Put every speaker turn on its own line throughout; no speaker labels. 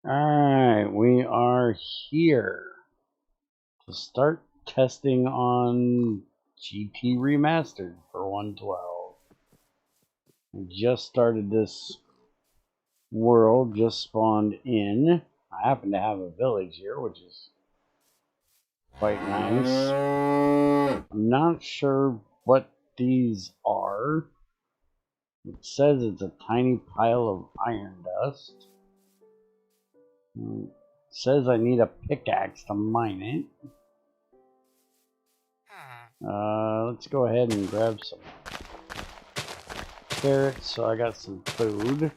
Alright, we are here to start testing on GT Remastered for 112. We just started this world, just spawned in. I happen to have a village here, which is quite nice. I'm not sure what these are. It says it's a tiny pile of iron dust. It says I need a pickaxe to mine it. Let's go ahead and grab some carrots so I got some food.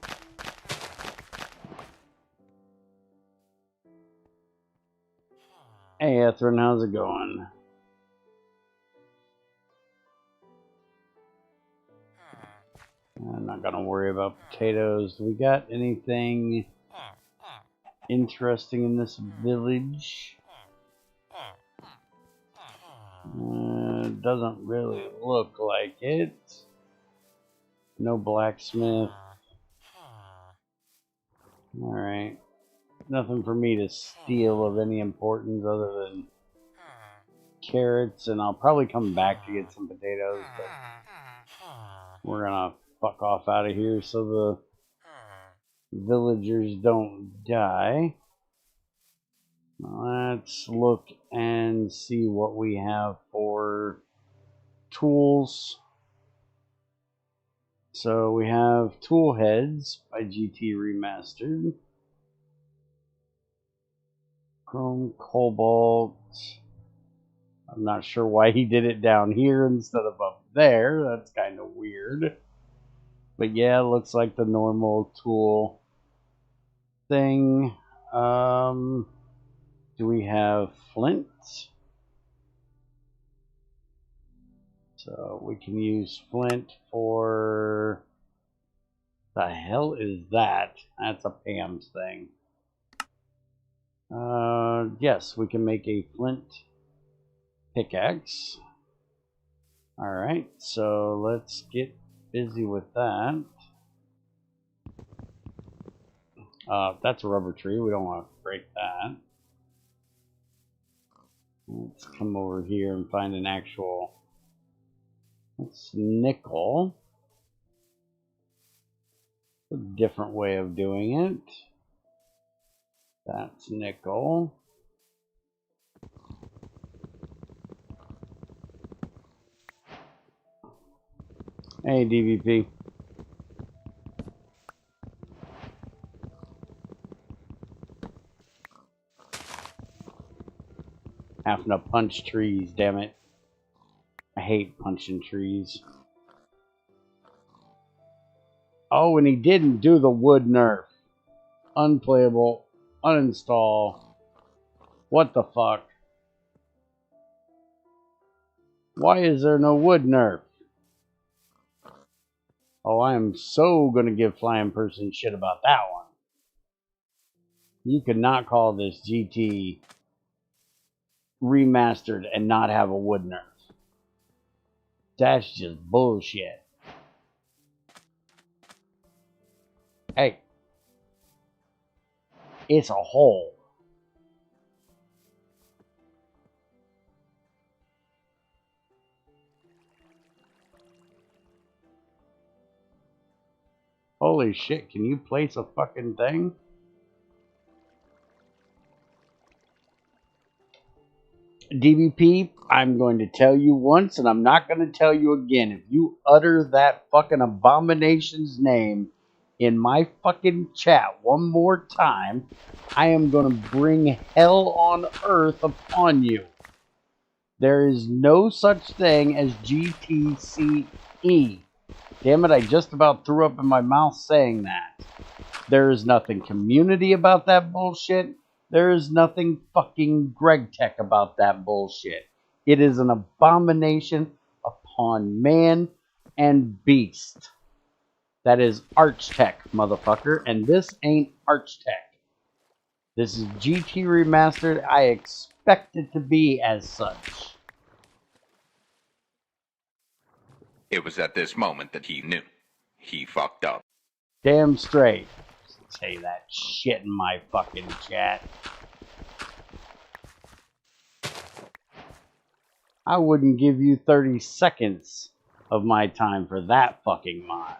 Hey Ethrin, how's it going? I'm not gonna worry about potatoes. Do we got anything interesting in this village? Doesn't really look like it. No blacksmith. Alright. Nothing for me to steal of any importance other than carrots, and I'll probably come back to get some potatoes, but we're gonna fuck off out of here so the villagers don't die. Let's look and see what we have for tools. So we have tool heads by GT Remastered. Chrome, cobalt. I'm not sure why he did it down here instead of up there. That's kind of weird. But yeah, it looks like the normal tool thing. Do we have flint? So we can use flint for... The hell is that? That's a Pam's thing. Yes, we can make a flint pickaxe. Alright, so let's get busy with that. That's a rubber tree. We don't want to break that. Let's come over here and find an actual... That's nickel. A different way of doing it. That's nickel. Hey, DVP. Having to punch trees, damn it. I hate punching trees. Oh, and he didn't do the wood nerf. Unplayable. Uninstall. What the fuck? Why is there no wood nerf? Oh, I am so gonna give Flying Person shit about that one. You could not call this GT Remastered and not have a wood nerf. That's just bullshit. Hey. It's a hole. Holy shit, can you place a fucking thing? DVP, I'm going to tell you once and I'm not going to tell you again. If you utter that fucking abomination's name in my fucking chat one more time, I am going to bring hell on earth upon you. There is no such thing as GTCE. Damn it, I just about threw up in my mouth saying that. There is nothing community about that bullshit. There is nothing fucking GregTech about that bullshit. It is an abomination upon man and beast. That is ArchTech, motherfucker. And this ain't ArchTech. This is GT Remastered. I expect it to be as such.
It was at this moment that he knew. He fucked up.
Damn straight. say that shit in my fucking chat. I wouldn't give you 30 seconds of my time for that fucking mod.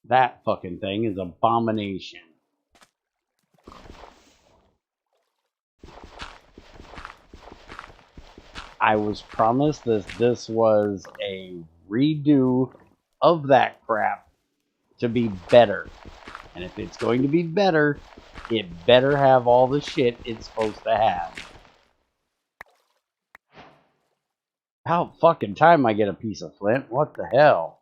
That fucking thing is abomination. I was promised that this was a redo of that crap to be better. And if it's going to be better, it better have all the shit it's supposed to have. About fucking time I get a piece of flint. What the hell?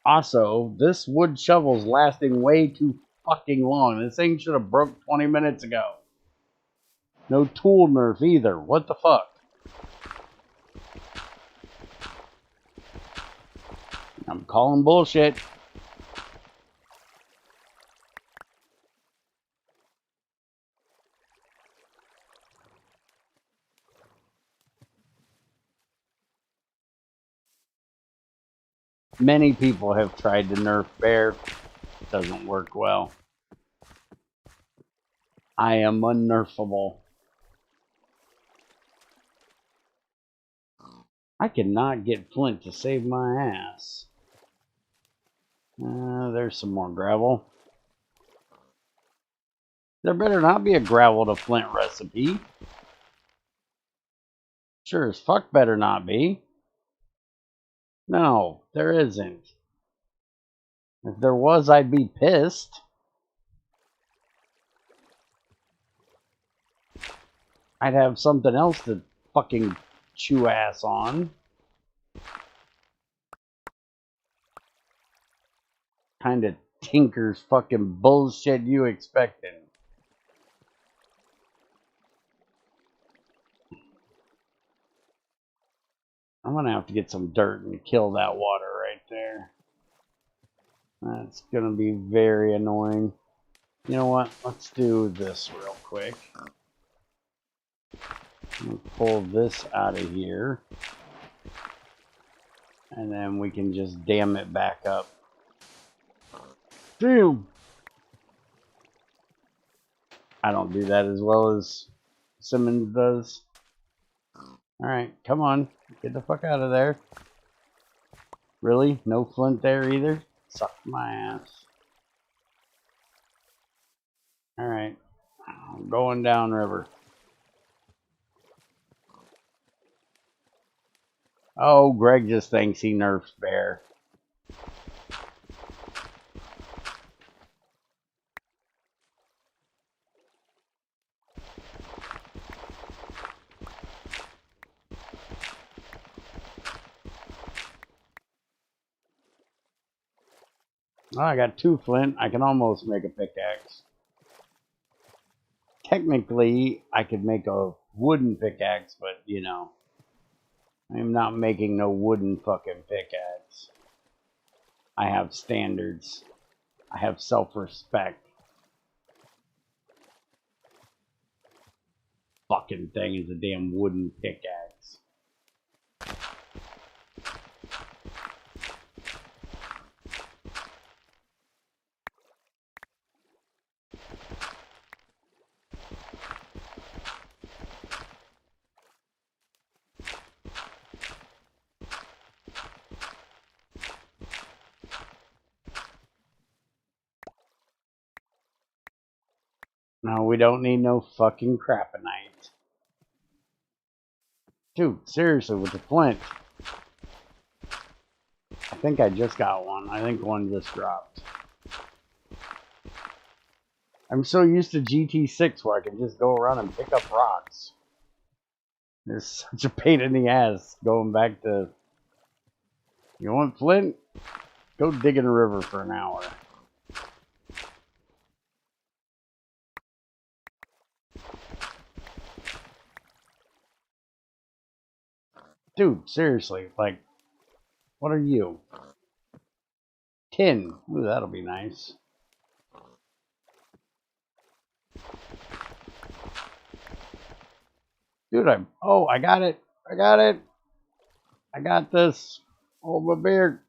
Also, this wood shovel's lasting way too fucking long. This thing should have broke 20 minutes ago. No tool nerf either. What the fuck? I'm calling bullshit. Many people have tried to nerf bear. Doesn't work well. I am unnerfable. I cannot get flint to save my ass. There's some more gravel. There better not be a gravel to flint recipe. Sure as fuck better not be. No, there isn't. If there was, I'd be pissed. I'd have something else to fucking chew ass on. Kind of tinker's fucking bullshit you expecting. I'm gonna have to get some dirt and kill that water right there. That's gonna be very annoying. You know what? Let's do this real quick. I'm gonna pull this out of here. And then we can just dam it back up. Damn! I don't do that as well as Simmons does. Alright, come on. Get the fuck out of there. Really? No flint there either? Suck my ass. Alright. I'm going downriver. Oh, Greg just thinks he nerfs bear. Oh, I got 2 flint. I can almost make a pickaxe. Technically, I could make a wooden pickaxe, but, you know, I'm not making no wooden fucking pickaxe. I have standards. I have self-respect. Fucking thing is a damn wooden pickaxe. No, we don't need no fucking craponite. Dude, seriously, with the flint. I think I just got one. I think one just dropped. I'm so used to GT6 where I can just go around and pick up rocks. It's such a pain in the ass going back to... You want flint? Go dig in a river for an hour. Dude, seriously, like, what are you? Tin. Ooh, that'll be nice. Dude, I got it. I got it. I got this. Hold my beer.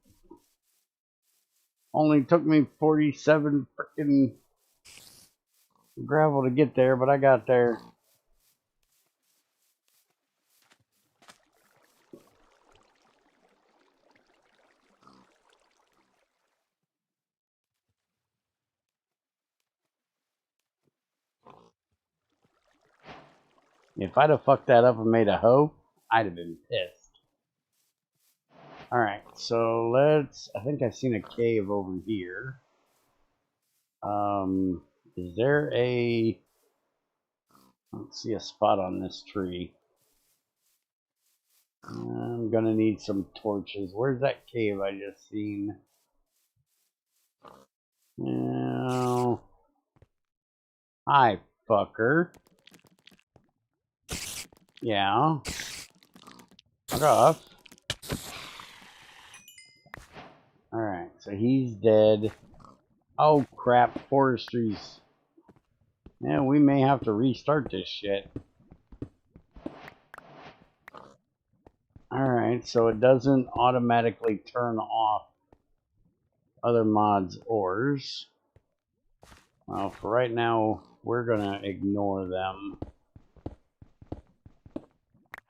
Only took me 47 freaking gravel to get there, but I got there. If I'd have fucked that up and made a hoe, I'd have been pissed. Alright, so let's... I think I've seen a cave over here. Is there a... I don't see a spot on this tree. I'm gonna need some torches. Where's that cave I just seen? No. Hi, fucker. Yeah. Fuck off. Alright, so he's dead. Oh crap, forestry's... Yeah, we may have to restart this shit. Alright, so it doesn't automatically turn off other mods' ores. Well, for right now, we're gonna ignore them.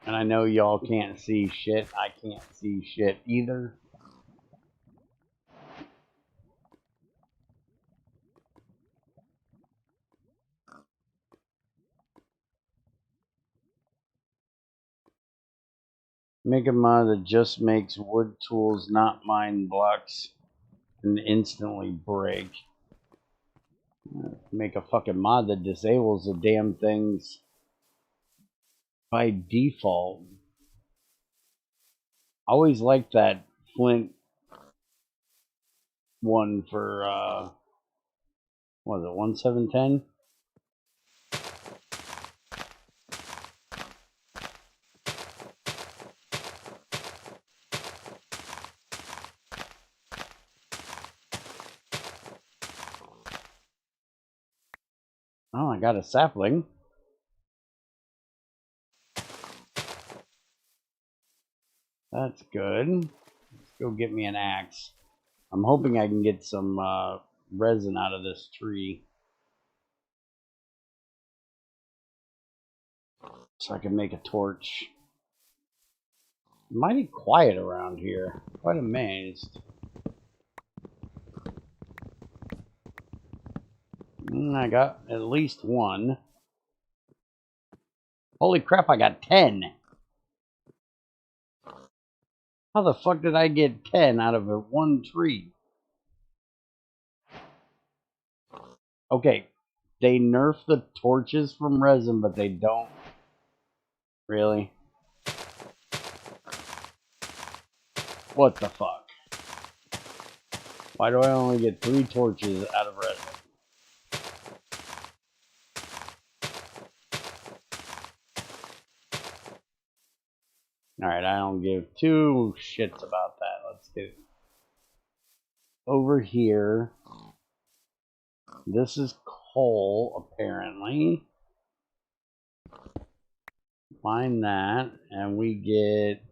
And I know y'all can't see shit. I can't see shit either. Make a mod that just makes wood tools, not mine blocks, and instantly break. Make a fucking mod that disables the damn things by default. I always liked that flint one for, what was it, 1710? Oh, I got a sapling. That's good. Let's go get me an axe. I'm hoping I can get some resin out of this tree, so I can make a torch. Mighty quiet around here. Quite amazed. I got at least one. Holy crap, I got 10. How the fuck did I get 10 out of one tree? Okay, they nerf the torches from resin, but they don't. Really? What the fuck? Why do I only get 3 torches out of resin? Alright, I don't give 2 shits about that. Let's get it. Over here. This is coal, apparently. Find that, and we get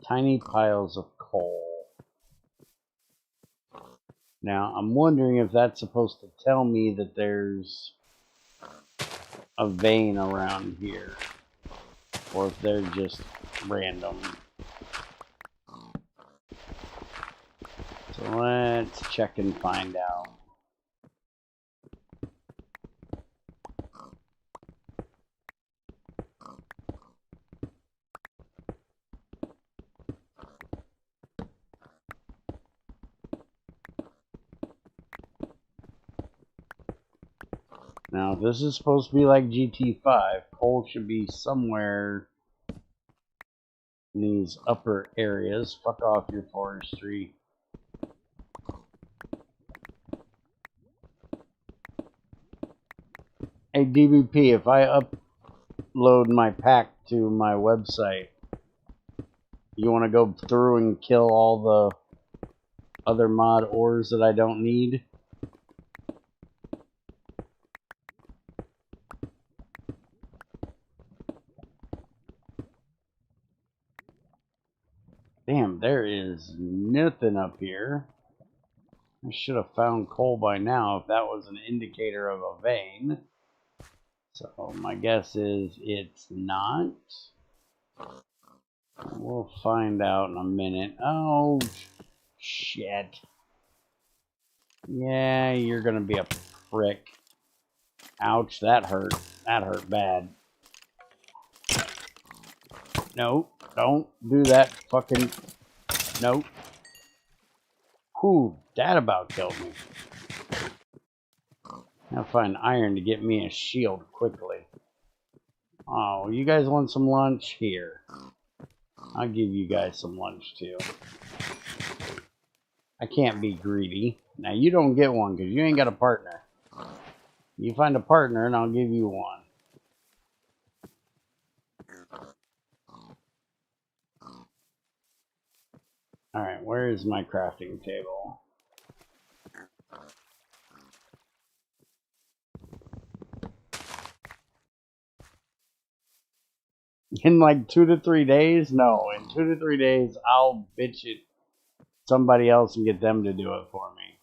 tiny piles of coal. Now, I'm wondering if that's supposed to tell me that there's a vein around here, or if they're just random. So let's check and find out. Now, if this is supposed to be like GT5, coal should be somewhere in these upper areas. Fuck off your forestry. Hey DBP, if I upload my pack to my website, you want to go through and kill all the other mod ores that I don't need? Damn, there is nothing up here. I should have found coal by now if that was an indicator of a vein. So my guess is it's not. We'll find out in a minute. Oh, shit. Yeah, you're gonna be a prick. Ouch, that hurt. That hurt bad. No, don't do that fucking... Nope. Whew, that about killed me. I'll find iron to get me a shield quickly. Oh, you guys want some lunch? Here. I'll give you guys some lunch too. I can't be greedy. Now you don't get one because you ain't got a partner. You find a partner and I'll give you one. Alright, where is my crafting table? In like 2 to 3 days? No, in 2 to 3 days I'll bitch it somebody else and get them to do it for me.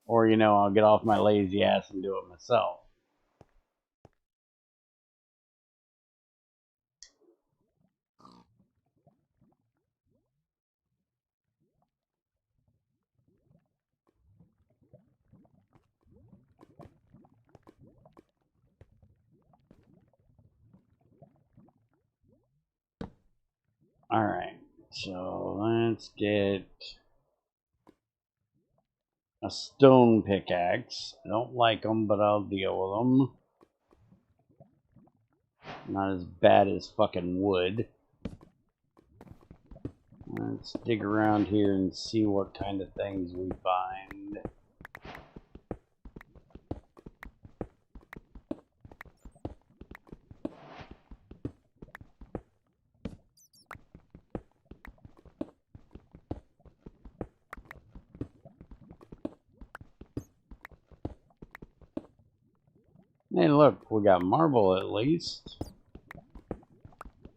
Or, you know, I'll get off my lazy ass and do it myself. Alright, so let's get a stone pickaxe. I don't like them, but I'll deal with them. Not as bad as fucking wood. Let's dig around here and see what kind of things we find. Hey, look, we got marble at least.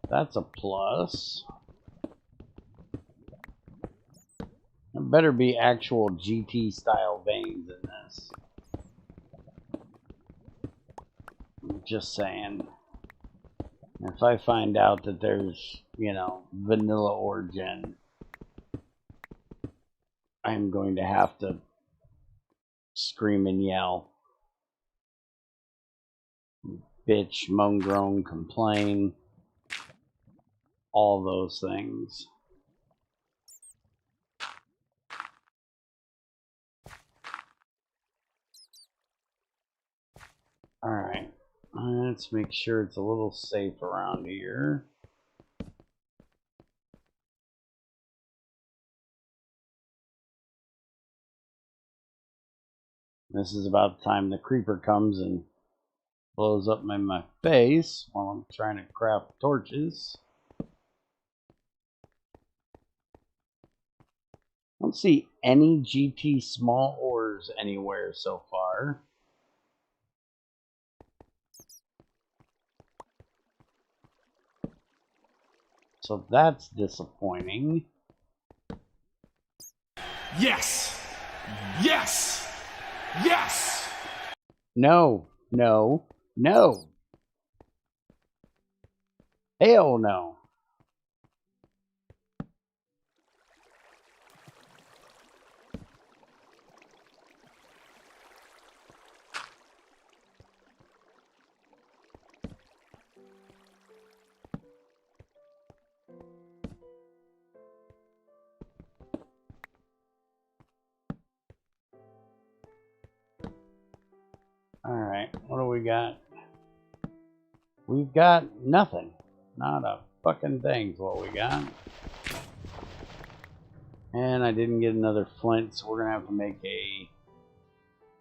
That's a plus. There better be actual GT style veins in this. I'm just saying. If I find out that there's, you know, vanilla WorldGen, I'm going to have to scream and yell. Bitch, moan, groan, complain. All those things. Alright, let's make sure it's a little safe around here. This is about the time the creeper comes and blows up in my face while I'm trying to craft torches. I don't see any GT small ores anywhere so far. So that's disappointing.
Yes! Yes! Yes!
No, no, no. Hell no. Alright, what do we got? We've got nothing. Not a fucking thing's what we got. And I didn't get another flint, so we're gonna have to make a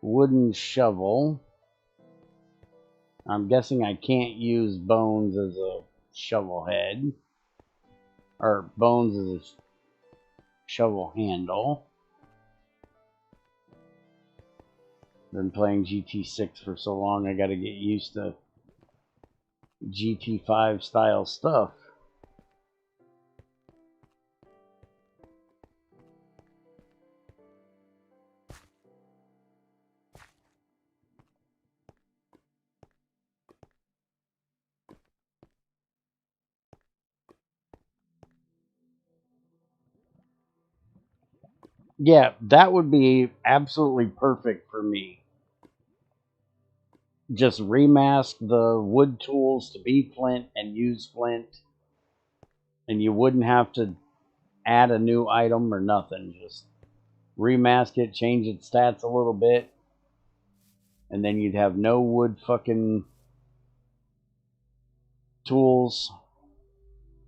wooden shovel. I'm guessing I can't use bones as a shovel head. Or bones as a shovel handle. Been playing GT6 for so long, I gotta get used to GT5 style stuff. Yeah, that would be absolutely perfect for me. Just remask the wood tools to be flint and use flint, and you wouldn't have to add a new item or nothing. Just remask it, change its stats a little bit, and then you'd have no wood fucking tools.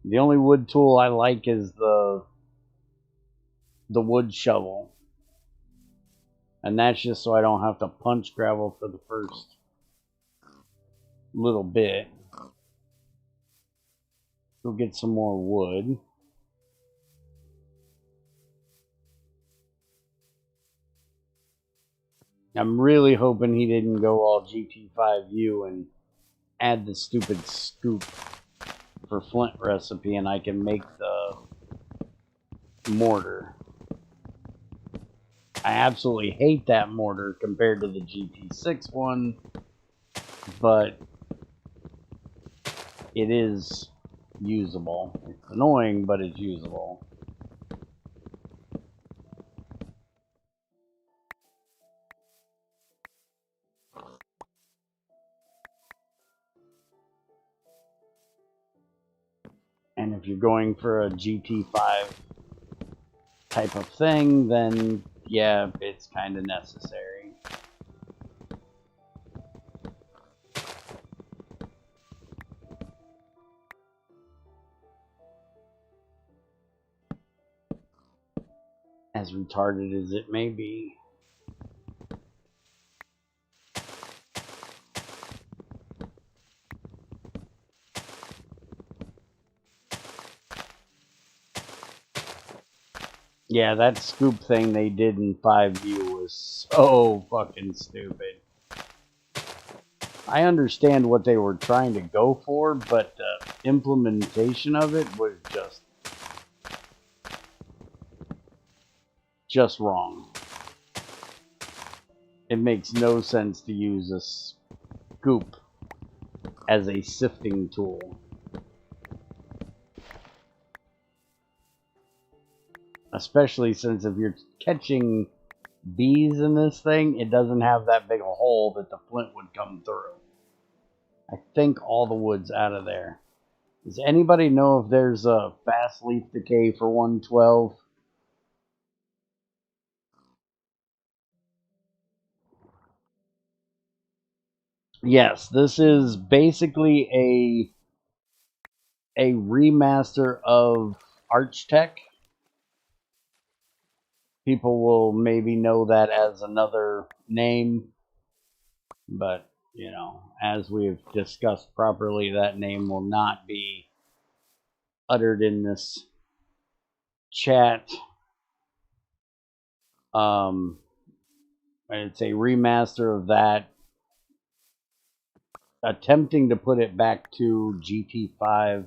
The only wood tool I like is the wood shovel. And that's just so I don't have to punch gravel for the first little bit. Go get some more wood. I'm really hoping he didn't go all GT5U and add the stupid scoop for flint recipe and I can make the mortar. I absolutely hate that mortar compared to the GT6 one, but it is usable. It's annoying, but it's usable. And if you're going for a GT5 type of thing, then yeah, it's kind of necessary. As retarded as it may be. Yeah, that scoop thing they did in 5U was so fucking stupid. I understand what they were trying to go for, but the implementation of it was just wrong. It makes no sense to use a scoop as a sifting tool. Especially since if you're catching bees in this thing, it doesn't have that big a hole that the flint would come through. I think all the wood's out of there. Does anybody know if there's a fast leaf decay for 112? Yes, this is basically a remaster of Archtech. People will maybe know that as another name, but you know, as we've discussed properly, that name will not be uttered in this chat. It's a remaster of that, attempting to put it back to GT5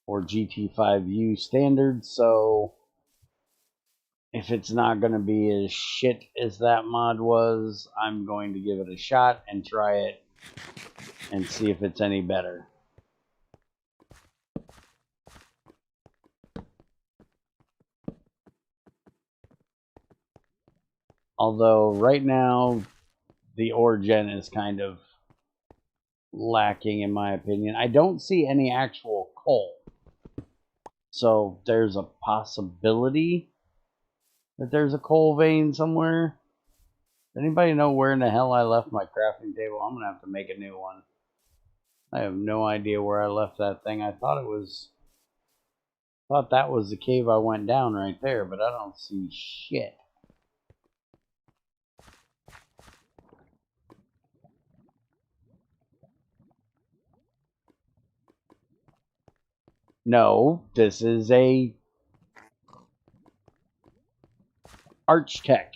or GT5U standards, so if it's not going to be as shit as that mod was, I'm going to give it a shot and try it and see if it's any better. Although right now the WorldGen is kind of lacking in my opinion. I don't see any actual coal. So there's a possibility that there's a coal vein somewhere. Does anybody know where in the hell I left my crafting table? I'm going to have to make a new one. I have no idea where I left that thing. I thought that was the cave I went down right there, but I don't see shit. No, this is a Archtech.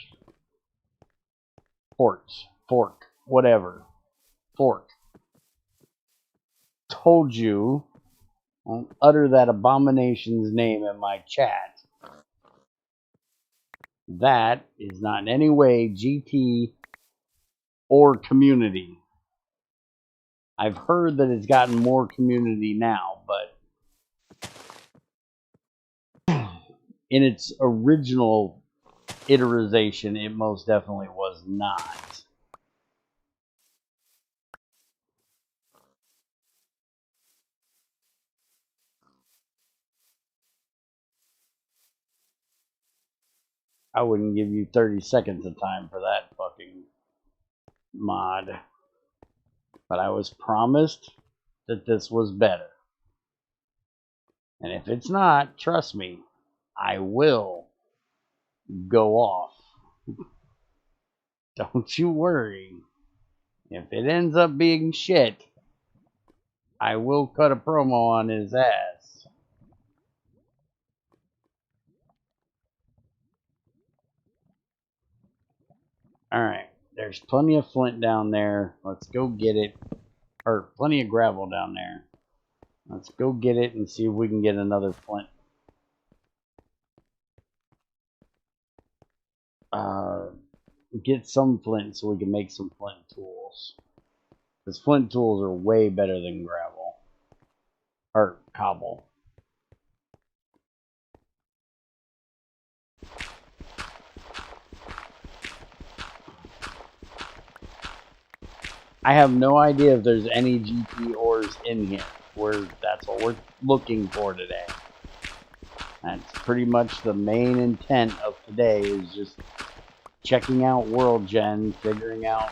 Fork, whatever. Fork. Told you, don't utter that abomination's name in my chat. That is not in any way GT or community. I've heard that it's gotten more community now, but in its original iteration, it most definitely was not. I wouldn't give you 30 seconds of time for that fucking mod. But I was promised that this was better. And if it's not, trust me, I will go off. Don't you worry. If it ends up being shit, I will cut a promo on his ass. Alright, there's plenty of flint down there. Let's go get it. Or plenty of gravel down there. Let's go get it and see if we can get another flint. Get some flint so we can make some flint tools. Because flint tools are way better than gravel. Or cobble. I have no idea if there's any GT ores in here. That's what we're looking for today. That's pretty much the main intent of today, is just checking out WorldGen, figuring out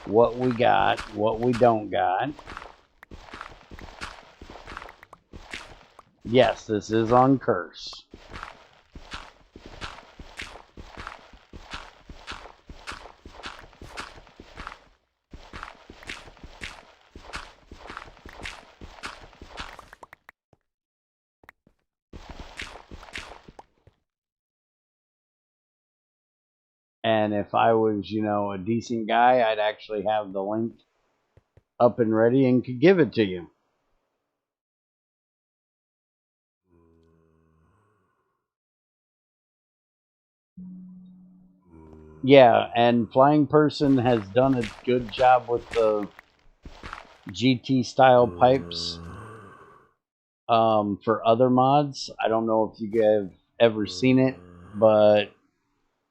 what we got, what we don't got. Yes, this is on Curse. And if I was, a decent guy, I'd actually have the link up and ready and could give it to you. Yeah, and Flying Person has done a good job with the GT style pipes for other mods. I don't know if you have ever seen it, but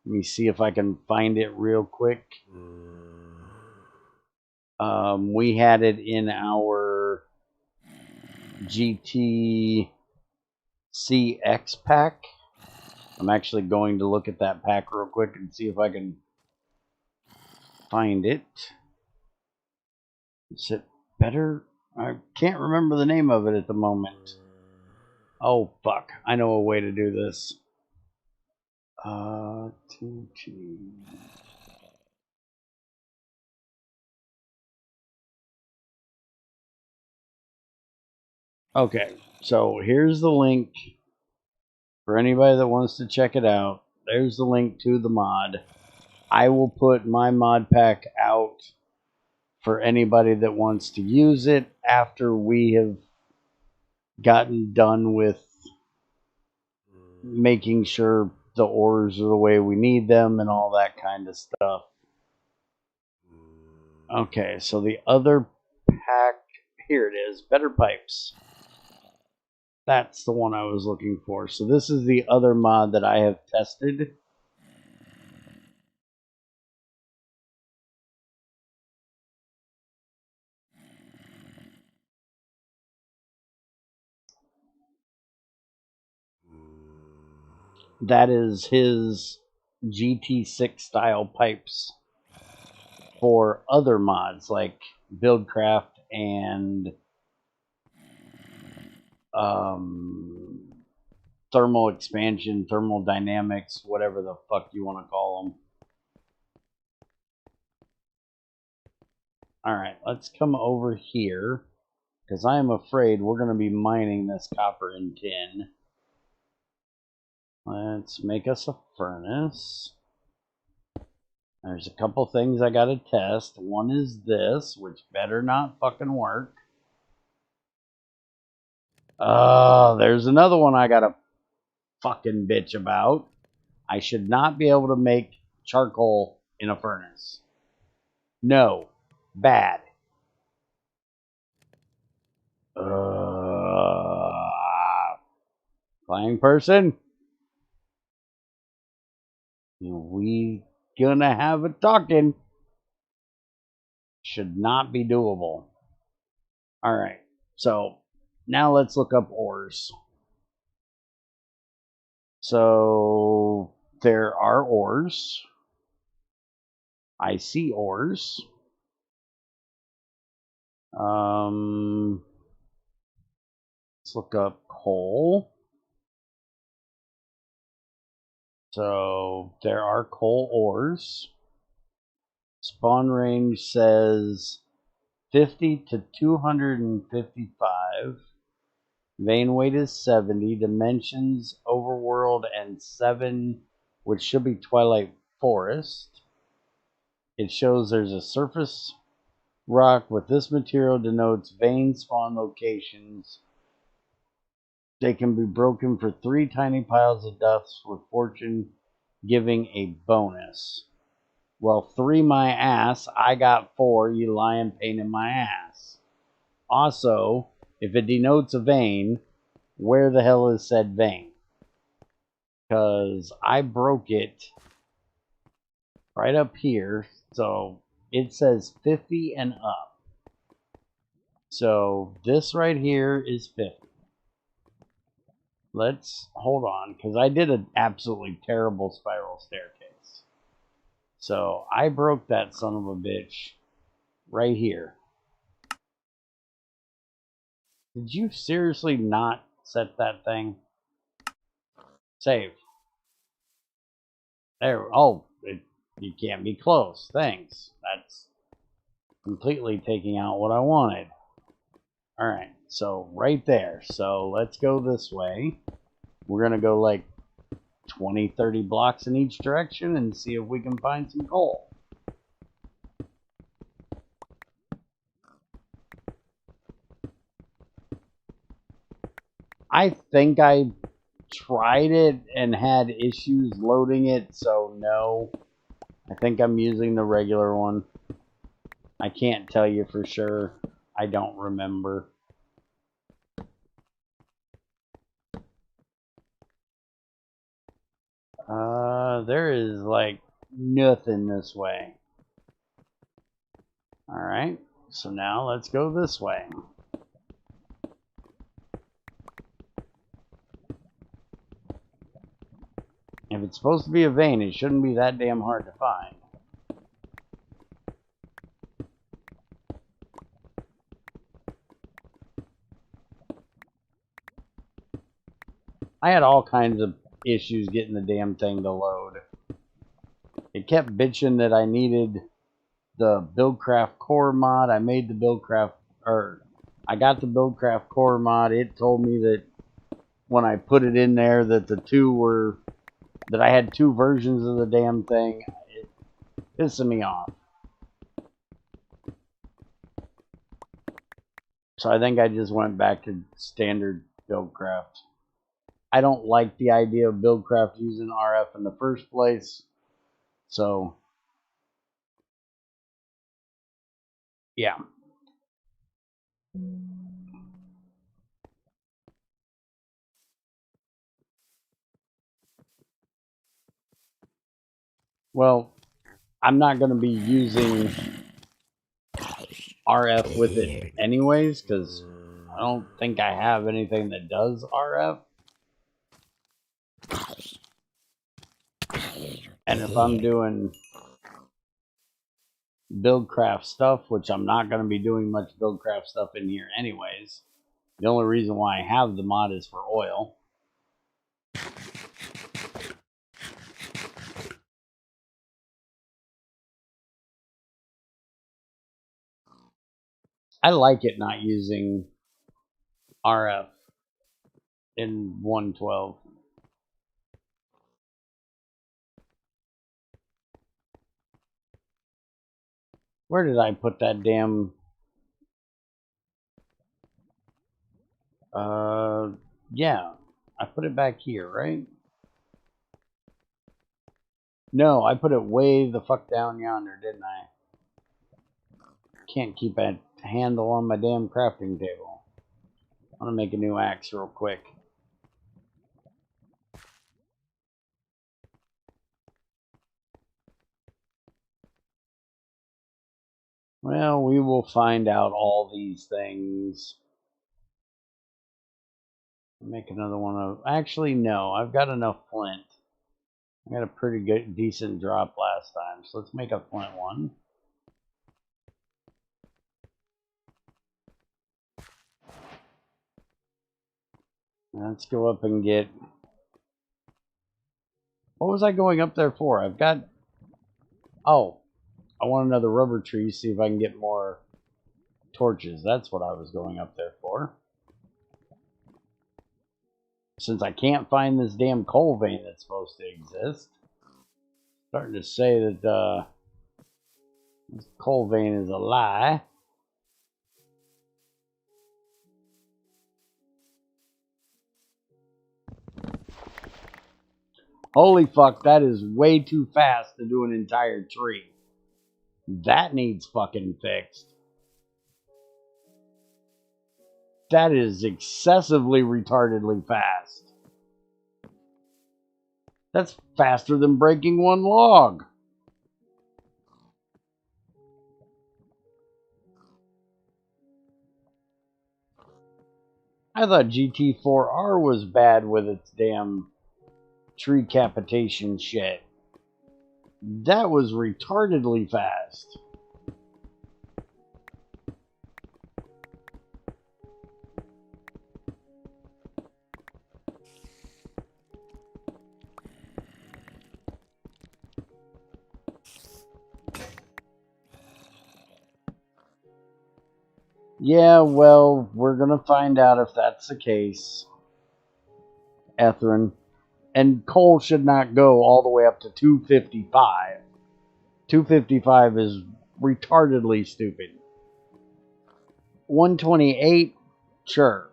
let me see if I can find it real quick. We had it in our GT CX pack. I'm actually going to look at that pack real quick and see if I can find it. Is it better? I can't remember the name of it at the moment. Oh, fuck. I know a way to do this. Okay, so here's the link for anybody that wants to check it out. There's the link to the mod. I will put my mod pack out for anybody that wants to use it after we have gotten done with making sure the ores are the way we need them and all that kind of stuff. Okay, so the other pack, here it is, Better Pipes. That's the one I was looking for. So this is the other mod that I have tested. That is his GT6 style pipes for other mods like Buildcraft and thermal expansion, thermal dynamics, whatever the fuck you want to call them. Alright, let's come over here, because I am afraid we're going to be mining this copper and tin. Let's make us a furnace. There's a couple things I gotta test. One is this, which better not fucking work. There's another one I gotta fucking bitch about. I should not be able to make charcoal in a furnace. No. Bad. Flying person? We gonna have a talking. Should not be doable. Alright, so now let's look up ores. So there are ores. I see ores. Let's look up coal. So there are coal ores. Spawn range says 50 to 255. Vein weight is 70. Dimensions overworld and 7, which should be Twilight Forest. It shows there's a surface rock with this material denotes vein spawn locations. They can be broken for 3 tiny piles of dust with fortune giving a bonus. Well, 3 my ass. I got 4. You lying pain in my ass. Also, if it denotes a vein, where the hell is said vein? Because I broke it right up here. So it says 50 and up. So this right here is 50. Let's hold on, because I did an absolutely terrible spiral staircase. So I broke that son of a bitch right here. Did you seriously not set that thing? Save. There. Oh, you can't be close. Thanks. That's completely taking out what I wanted. Alright, so right there. So let's go this way. We're going to go like 20, 30 blocks in each direction and see if we can find some coal. I think I tried it and had issues loading it, so no. I think I'm using the regular one. I can't tell you for sure. I don't remember. There is like nothing this way. Alright, so now let's go this way. If it's supposed to be a vein, it shouldn't be that damn hard to find. I had all kinds of issues getting the damn thing to load. It kept bitching that I needed the Buildcraft Core mod. I made the Buildcraft, or I got the Buildcraft Core mod. It told me that when I put it in there that the two were, that I had 2 versions of the damn thing. It pissing me off. So I think I just went back to standard Buildcraft. I don't like the idea of Buildcraft using RF in the first place. So, yeah. Well, I'm not going to be using RF with it anyways, because I don't think I have anything that does RF. And if I'm doing Buildcraft stuff, which I'm not going to be doing much Buildcraft stuff in here anyways, the only reason why I have the mod is for oil. I like it not using RF in 112. Where did I put that damn... yeah. I put it back here, right? No, I put it way the fuck down yonder, didn't I? Can't keep a handle on my damn crafting table. I'm gonna make a new axe real quick. Well, we will find out all these things. Make another one of... Actually, no. I've got enough flint. I got a pretty good, decent drop last time. So let's make a flint one. Let's go up and get... What was I going up there for? I've got... Oh. I want another rubber tree. See if I can get more torches. That's what I was going up there for. Since I can't find this damn coal vein that's supposed to exist. Starting to say that this coal vein is a lie. Holy fuck, that is way too fast to do an entire tree. That needs fucking fixed. That is excessively retardedly fast. That's faster than breaking one log. I thought GT4R was bad with its damn tree capitation shit. That was retardedly fast. Yeah, well, we're gonna find out if that's the case. Ethrin. And coal should not go all the way up to 255. 255 is retardedly stupid. 128, sure.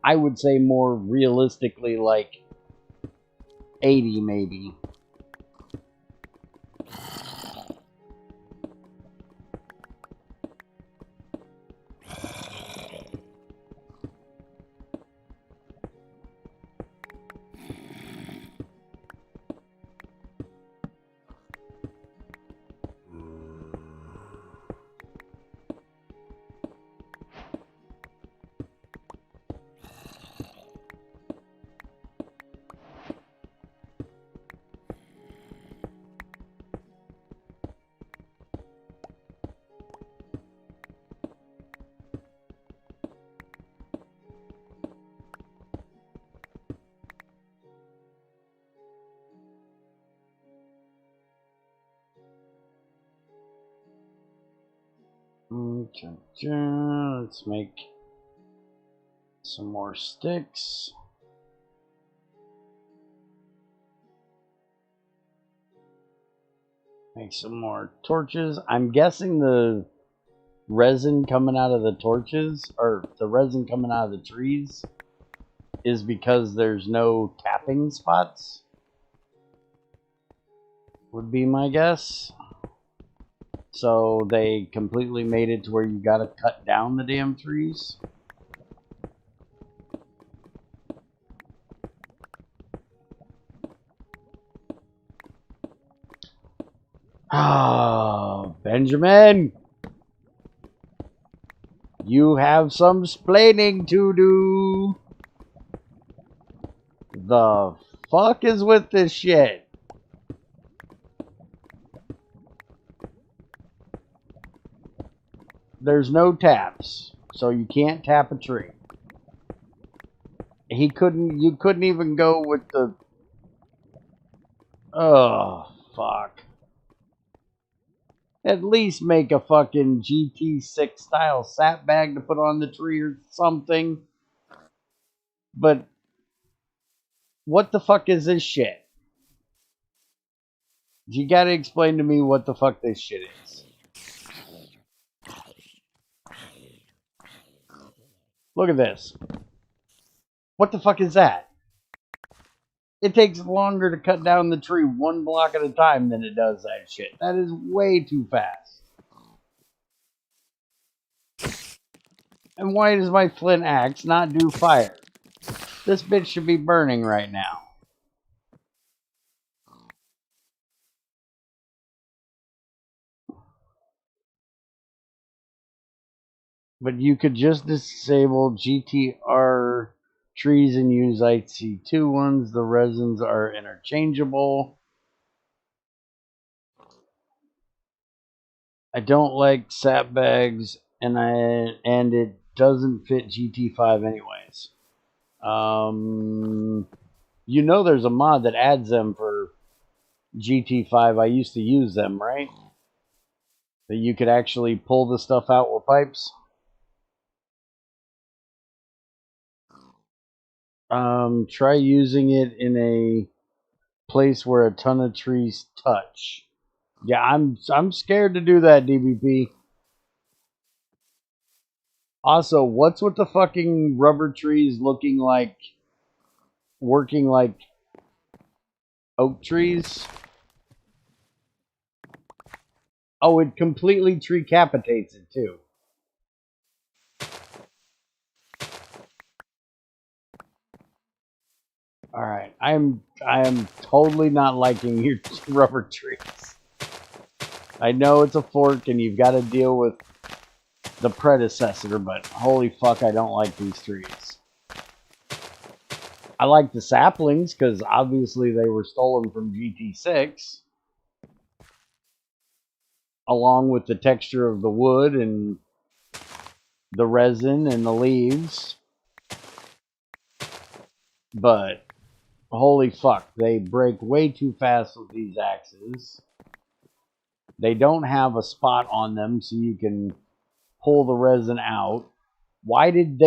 I would say more realistically like 80 maybe. Let's make some more sticks. Make some more torches. I'm guessing the resin coming out of the torches, or the resin coming out of the trees, is because there's no tapping spots. Would be my guess. So they completely made it to where you gotta cut down the damn trees. Ah, Benjamin! You have some splaining to do. The fuck is with this shit? There's no taps, so you can't tap a tree. You couldn't even go with the... Oh, fuck. At least make a fucking GT6 style sap bag to put on the tree or something. But what the fuck is this shit? You gotta explain to me what the fuck this shit is. Look at this. What the fuck is that? It takes longer to cut down the tree one block at a time than it does that shit. That is way too fast. And why does my flint axe not do fire? This bitch should be burning right now. But you could just disable GTR trees and use IC2 ones. The resins are interchangeable. I don't like sap bags, and it doesn't fit GT5 anyways. You know there's a mod that adds them for GT5. I used to use them, right? That you could actually pull the stuff out with pipes. Try using it in a place where a ton of trees touch. Yeah, I'm scared to do that, DBP. Also, what's with the fucking rubber trees looking like working like oak trees? Oh, it completely tree capitates it too. All right, I am totally not liking your rubber trees. I know it's a fork and you've got to deal with the predecessor, but holy fuck, I don't like these trees. I like the saplings because obviously they were stolen from GT6, along with the texture of the wood and the resin and the leaves. But holy fuck, they break way too fast with these axes. They don't have a spot on them so you can pull the resin out. Why did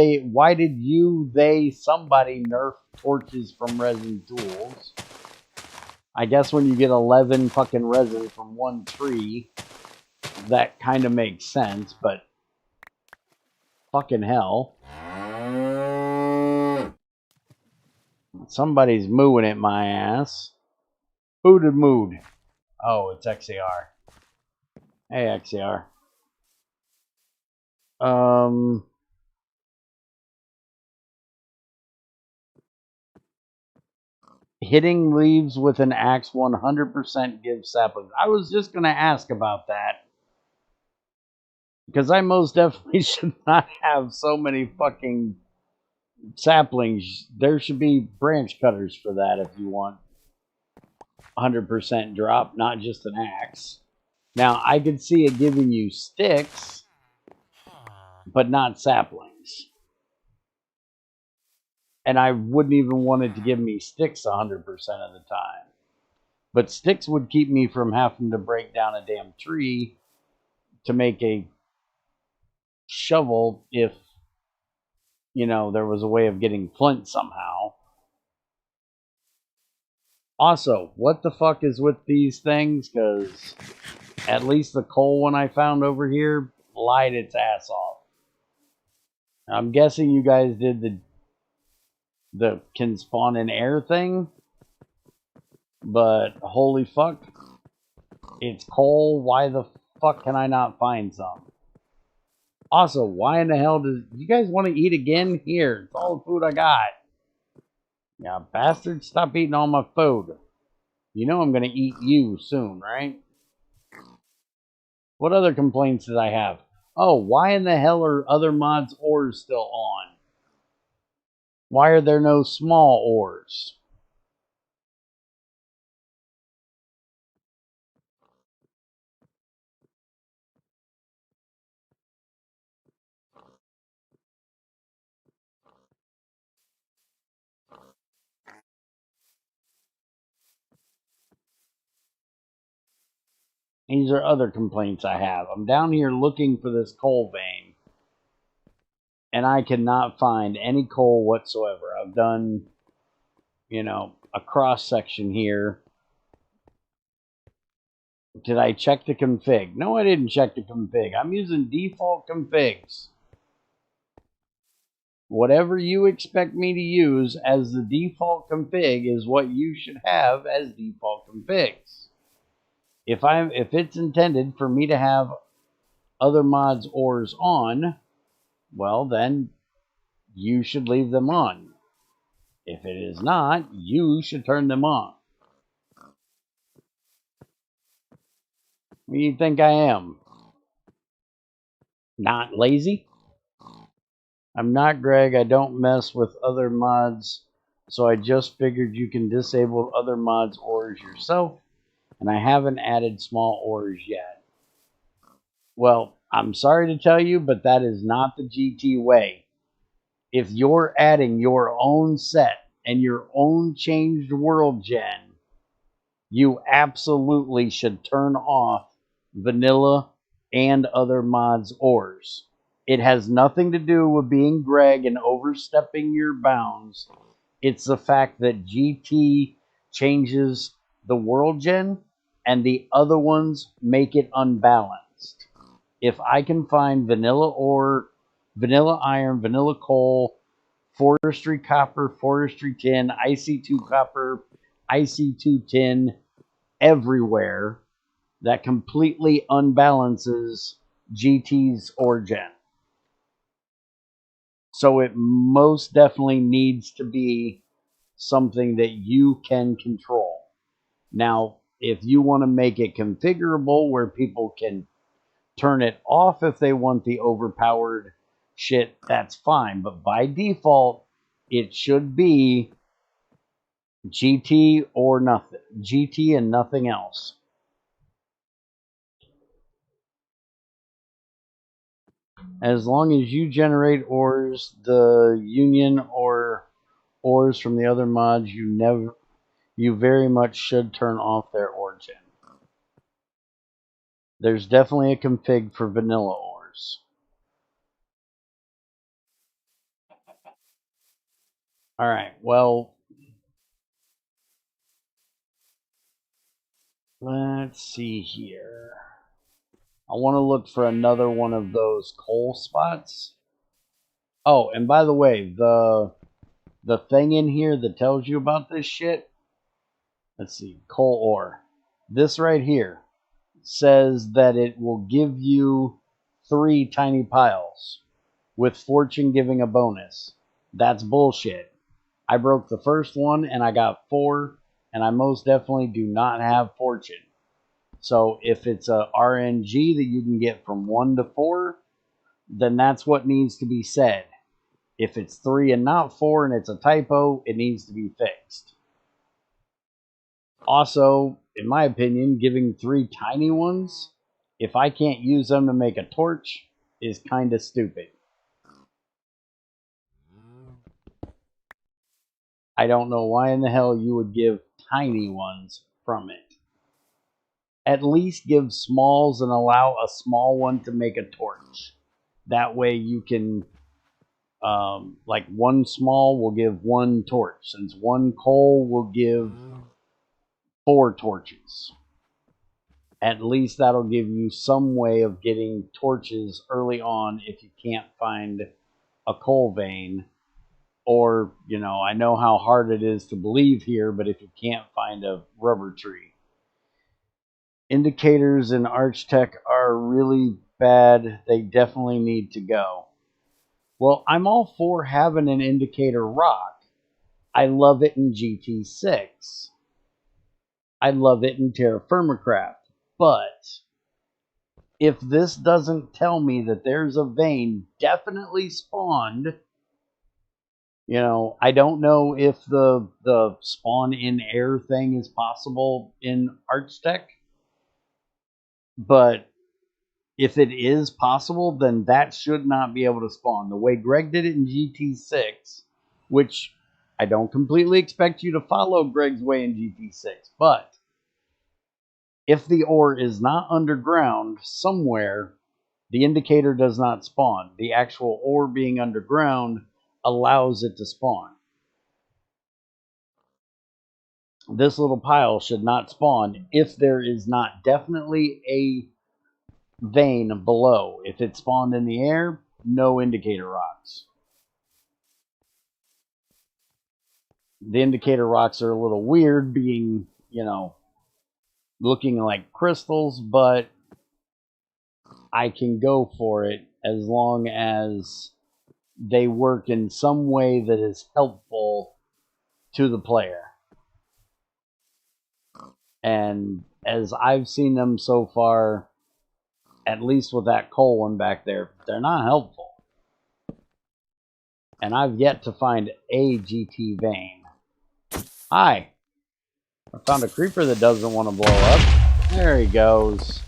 somebody nerf torches from resin tools? I guess when you get 11 fucking resin from one tree, that kind of makes sense, but fucking hell. Somebody's mooing at my ass. Who did mooed? Oh, it's XAR. Hey, XAR. Hitting leaves with an axe 100% gives saplings. I was just going to ask about that. Because I most definitely should not have so many fucking saplings. There should be branch cutters for that if you want 100% drop, not just an axe. Now, I could see it giving you sticks, but not saplings. And I wouldn't even want it to give me sticks 100% of the time. But sticks would keep me from having to break down a damn tree to make a shovel if, you know, there was a way of getting flint somehow. Also, what the fuck is with these things? Because at least the coal one I found over here lied its ass off. I'm guessing you guys did the can spawn in air thing, but holy fuck, it's coal. Why the fuck can I not find some? Also, why in the hell do you guys want to eat again? Here, it's all the food I got. Yeah, bastard, stop eating all my food. You know I'm gonna eat you soon, right? What other complaints did I have? Oh, why in the hell are other mods' ores still on? Why are there no small ores? These are other complaints I have. I'm down here looking for this coal vein, and I cannot find any coal whatsoever. I've done, you know, a cross section here. Did I check the config? No, I didn't check the config. I'm using default configs. Whatever you expect me to use as the default config is what you should have as default configs. If it's intended for me to have other mods ores on, well then you should leave them on. If it is not, you should turn them on. What do you think I am? Not lazy? I'm not Greg. I don't mess with other mods, so I just figured you can disable other mods' ores yourself, and I haven't added small ores yet. Well, I'm sorry to tell you, but that is not the GT way. If you're adding your own set and your own changed WorldGen, you absolutely should turn off vanilla and other mods' ores. It has nothing to do with being Greg and overstepping your bounds. It's the fact that GT changes the WorldGen and the other ones make it unbalanced. If I can find vanilla ore, vanilla iron, vanilla coal, forestry copper, forestry tin, IC2 copper, IC2 tin everywhere, that completely unbalances GT's oregen. So it most definitely needs to be something that you can control. Now, if you want to make it configurable where people can turn it off if they want the overpowered shit, that's fine. But by default, it should be GT or nothing. GT and nothing else. As long as you generate ores, the union or ores from the other mods, you very much should turn off their origin. There's definitely a config for vanilla ores. Alright, well, let's see here. I want to look for another one of those coal spots. Oh, and by the way, the thing in here that tells you about this shit, let's see, coal ore. This right here says that it will give you 3 tiny piles, with fortune giving a bonus. That's bullshit. I broke the first one and I got 4, and I most definitely do not have fortune. So if it's a RNG that you can get from 1 to 4, then that's what needs to be said. If it's 3 and not 4 and it's a typo, it needs to be fixed. Also, in my opinion, giving 3 tiny ones, if I can't use them to make a torch, is kind of stupid. I don't know why in the hell you would give tiny ones from it. At least give smalls and allow a small one to make a torch. That way you can, like 1 small will give 1 torch, since 1 coal will give 4 torches. At least that'll give you some way of getting torches early on if you can't find a coal vein. Or, you know, I know how hard it is to believe here, but if you can't find a rubber tree. Indicators in ArchTech are really bad. They definitely need to go. Well, I'm all for having an indicator rock. I love it in GT6. I love it in Terra Firmacraft. But if this doesn't tell me that there's a vein definitely spawned, you know, I don't know if the spawn in air thing is possible in ArchTech, but if it is possible, then that should not be able to spawn. The way Greg did it in GT6, which I don't completely expect you to follow Greg's way in GT6, but if the ore is not underground somewhere, the indicator does not spawn. The actual ore being underground allows it to spawn. This little pile should not spawn if there is not definitely a vein below. If it spawned in the air, no indicator rocks. The indicator rocks are a little weird, being, you know, looking like crystals, but I can go for it as long as they work in some way that is helpful to the player. And as I've seen them so far, at least with that coal one back there, they're not helpful. And I've yet to find a GT vein. Hi. I found a creeper that doesn't want to blow up. There he goes.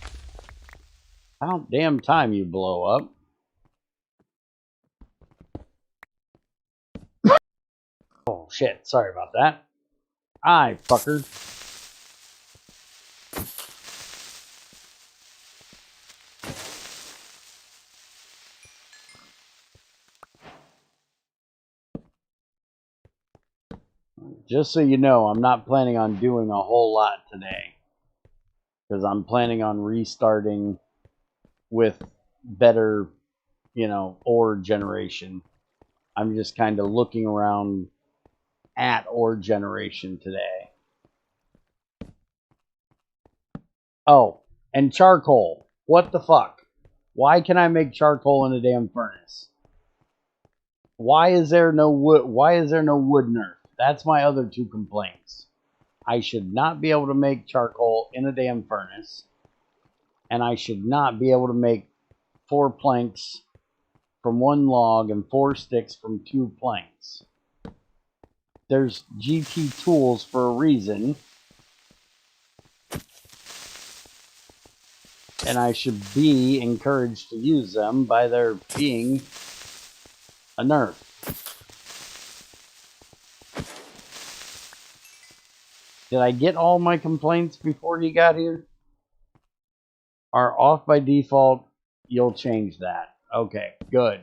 About damn time you blow up. Oh shit, sorry about that. Hi, fucker. Just so you know, I'm not planning on doing a whole lot today. Because I'm planning on restarting with better, ore generation. I'm just kind of looking around at ore generation today. Oh, and charcoal. What the fuck? Why can I make charcoal in a damn furnace? Why is there no wood? Why is there no wood nerf? That's my other two complaints. I should not be able to make charcoal in a damn furnace. And I should not be able to make 4 planks from 1 log and 4 sticks from 2 planks. There's GT tools for a reason. And I should be encouraged to use them by there being a nerf. Did I get all my complaints before he got here? Are off by default. You'll change that. Okay, good.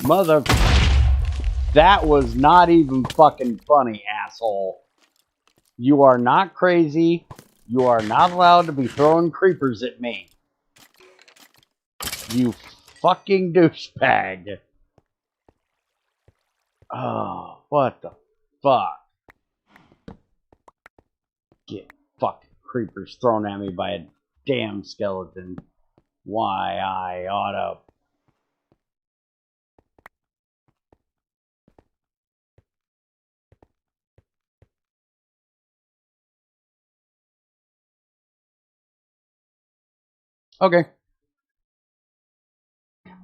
Mother... That was not even fucking funny, asshole. You are not crazy. You are not allowed to be throwing creepers at me. You fucking douchebag. Oh, what the fuck? Get fucking creepers thrown at me by a damn skeleton. Why I oughta... Okay.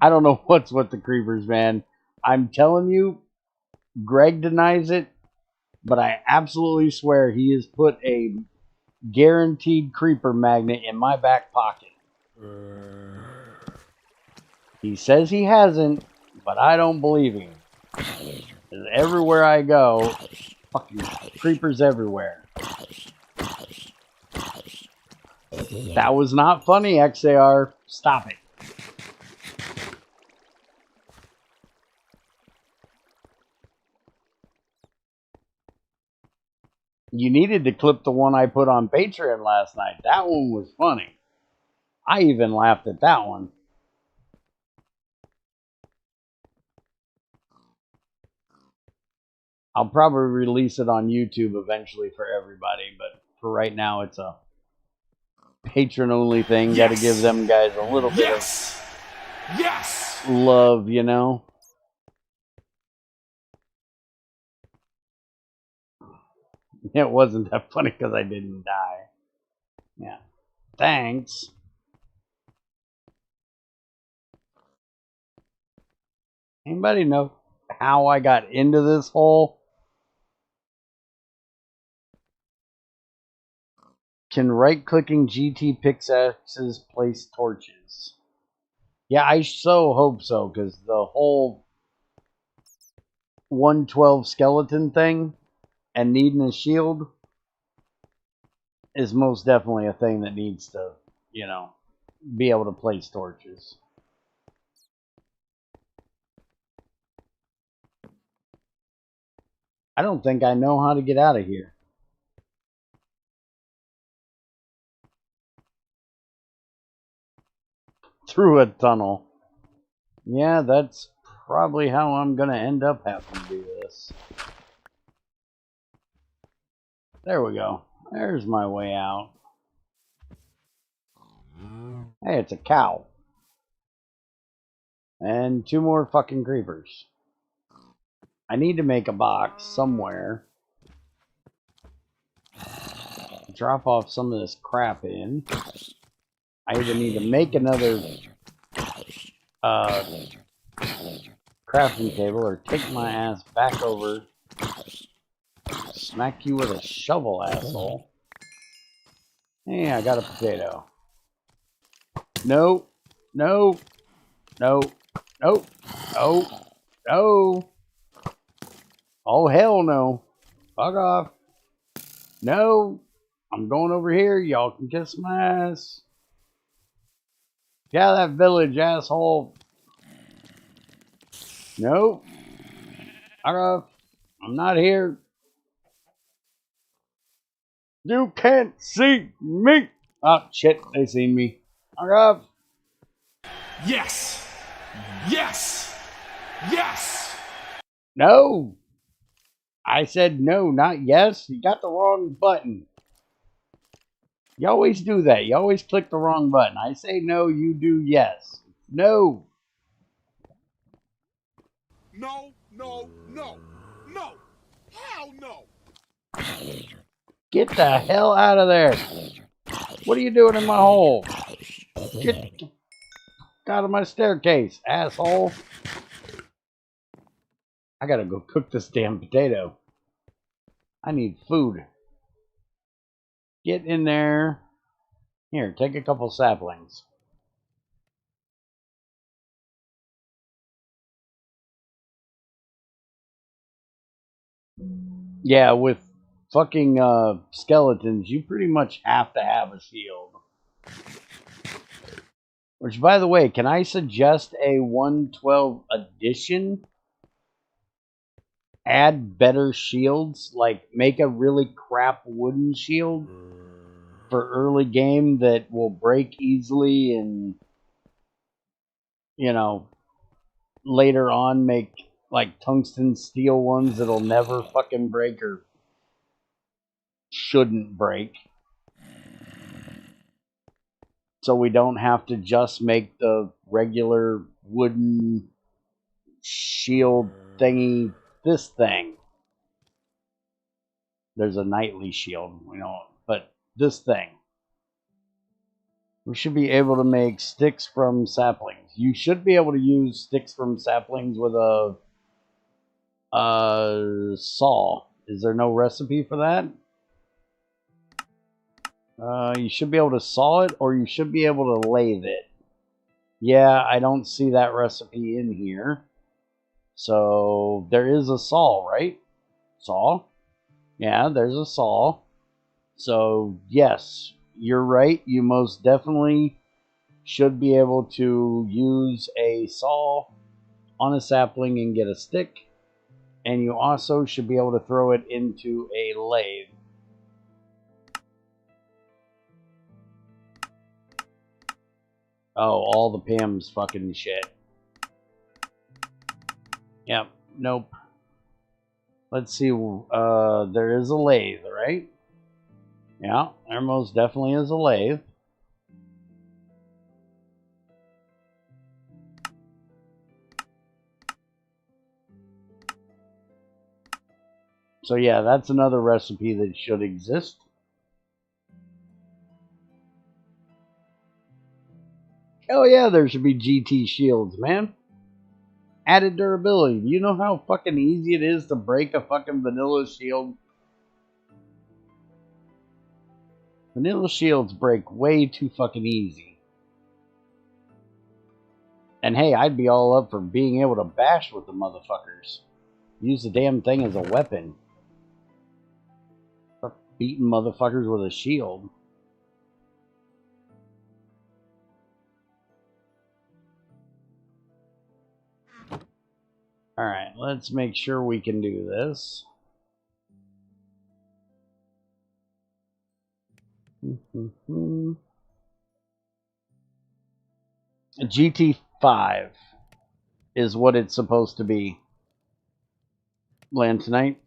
I don't know what's with the creepers, man. I'm telling you, Greg denies it, but I absolutely swear he has put a guaranteed creeper magnet in my back pocket. He says he hasn't, but I don't believe him. Everywhere I go, fucking creepers everywhere. That was not funny, XAR. Stop it. You needed to clip the one I put on Patreon last night. That one was funny. I even laughed at that one. I'll probably release it on YouTube eventually for everybody, but for right now, it's a patron-only thing. Yes. Got to give them guys a little bit of love, you know? It wasn't that funny because I didn't die. Yeah. Thanks. Anybody know how I got into this hole? Can right-clicking GT pickaxes place torches? Yeah, I so hope so, because the whole 112 skeleton thing and needing a shield is most definitely a thing that needs to, be able to place torches. I don't think I know how to get out of here. Through a tunnel. Yeah, that's probably how I'm going to end up having to do this. There we go. There's my way out. Hey, it's a cow. And 2 more fucking creepers. I need to make a box somewhere. Drop off some of this crap in. I either need to make another crafting table or take my ass back over, smack you with a shovel, asshole. Hey, I got a potato. No, no, no, no, no, no. Oh, hell no. Fuck off. No, I'm going over here. Y'all can kiss my ass. Get out of that village, asshole. No. Fuck off. I'm not here. You can't see me. Oh, shit. They seen me. Fuck off.
Yes. Yes. Yes.
No. I said no, not yes. You got the wrong button. You always do that. You always click the wrong button. I say no, you do yes. No.
No, no, no, no. Hell no.
Get the hell out of there. What are you doing in my hole? Get out of my staircase, asshole. I gotta go cook this damn potato. I need food. Get in there. Here, take a couple saplings. Yeah, with fucking skeletons, you pretty much have to have a shield. Which, by the way, can I suggest a 112 edition? Add better shields, like make a really crap wooden shield for early game that will break easily, and you know, later on make like tungsten steel ones that'll never fucking break or shouldn't break. So we don't have to just make the regular wooden shield thingy this thing. There's a nightly shield, you know, but this thing. We should be able to make sticks from saplings. You should be able to use sticks from saplings with a saw. Is there no recipe for that? You should be able to saw it, or you should be able to lathe it. Yeah, I don't see that recipe in here. So there is a saw, right? Saw? Yeah, there's a saw. So yes, you're right. You most definitely should be able to use a saw on a sapling and get a stick. And you also should be able to throw it into a lathe. Oh, all the Pam's fucking shit. Yep, nope. Let's see, there is a lathe, right? Yeah, there most definitely is a lathe. So yeah, that's another recipe that should exist. Oh yeah, there should be GT shields, man. Added durability. Do you know how fucking easy it is to break a fucking vanilla shield? Vanilla shields break way too fucking easy. And hey, I'd be all up for being able to bash with the motherfuckers. Use the damn thing as a weapon. For beating motherfuckers with a shield. Alright, let's make sure we can do this. GT5 is what it's supposed to be. Land tonight.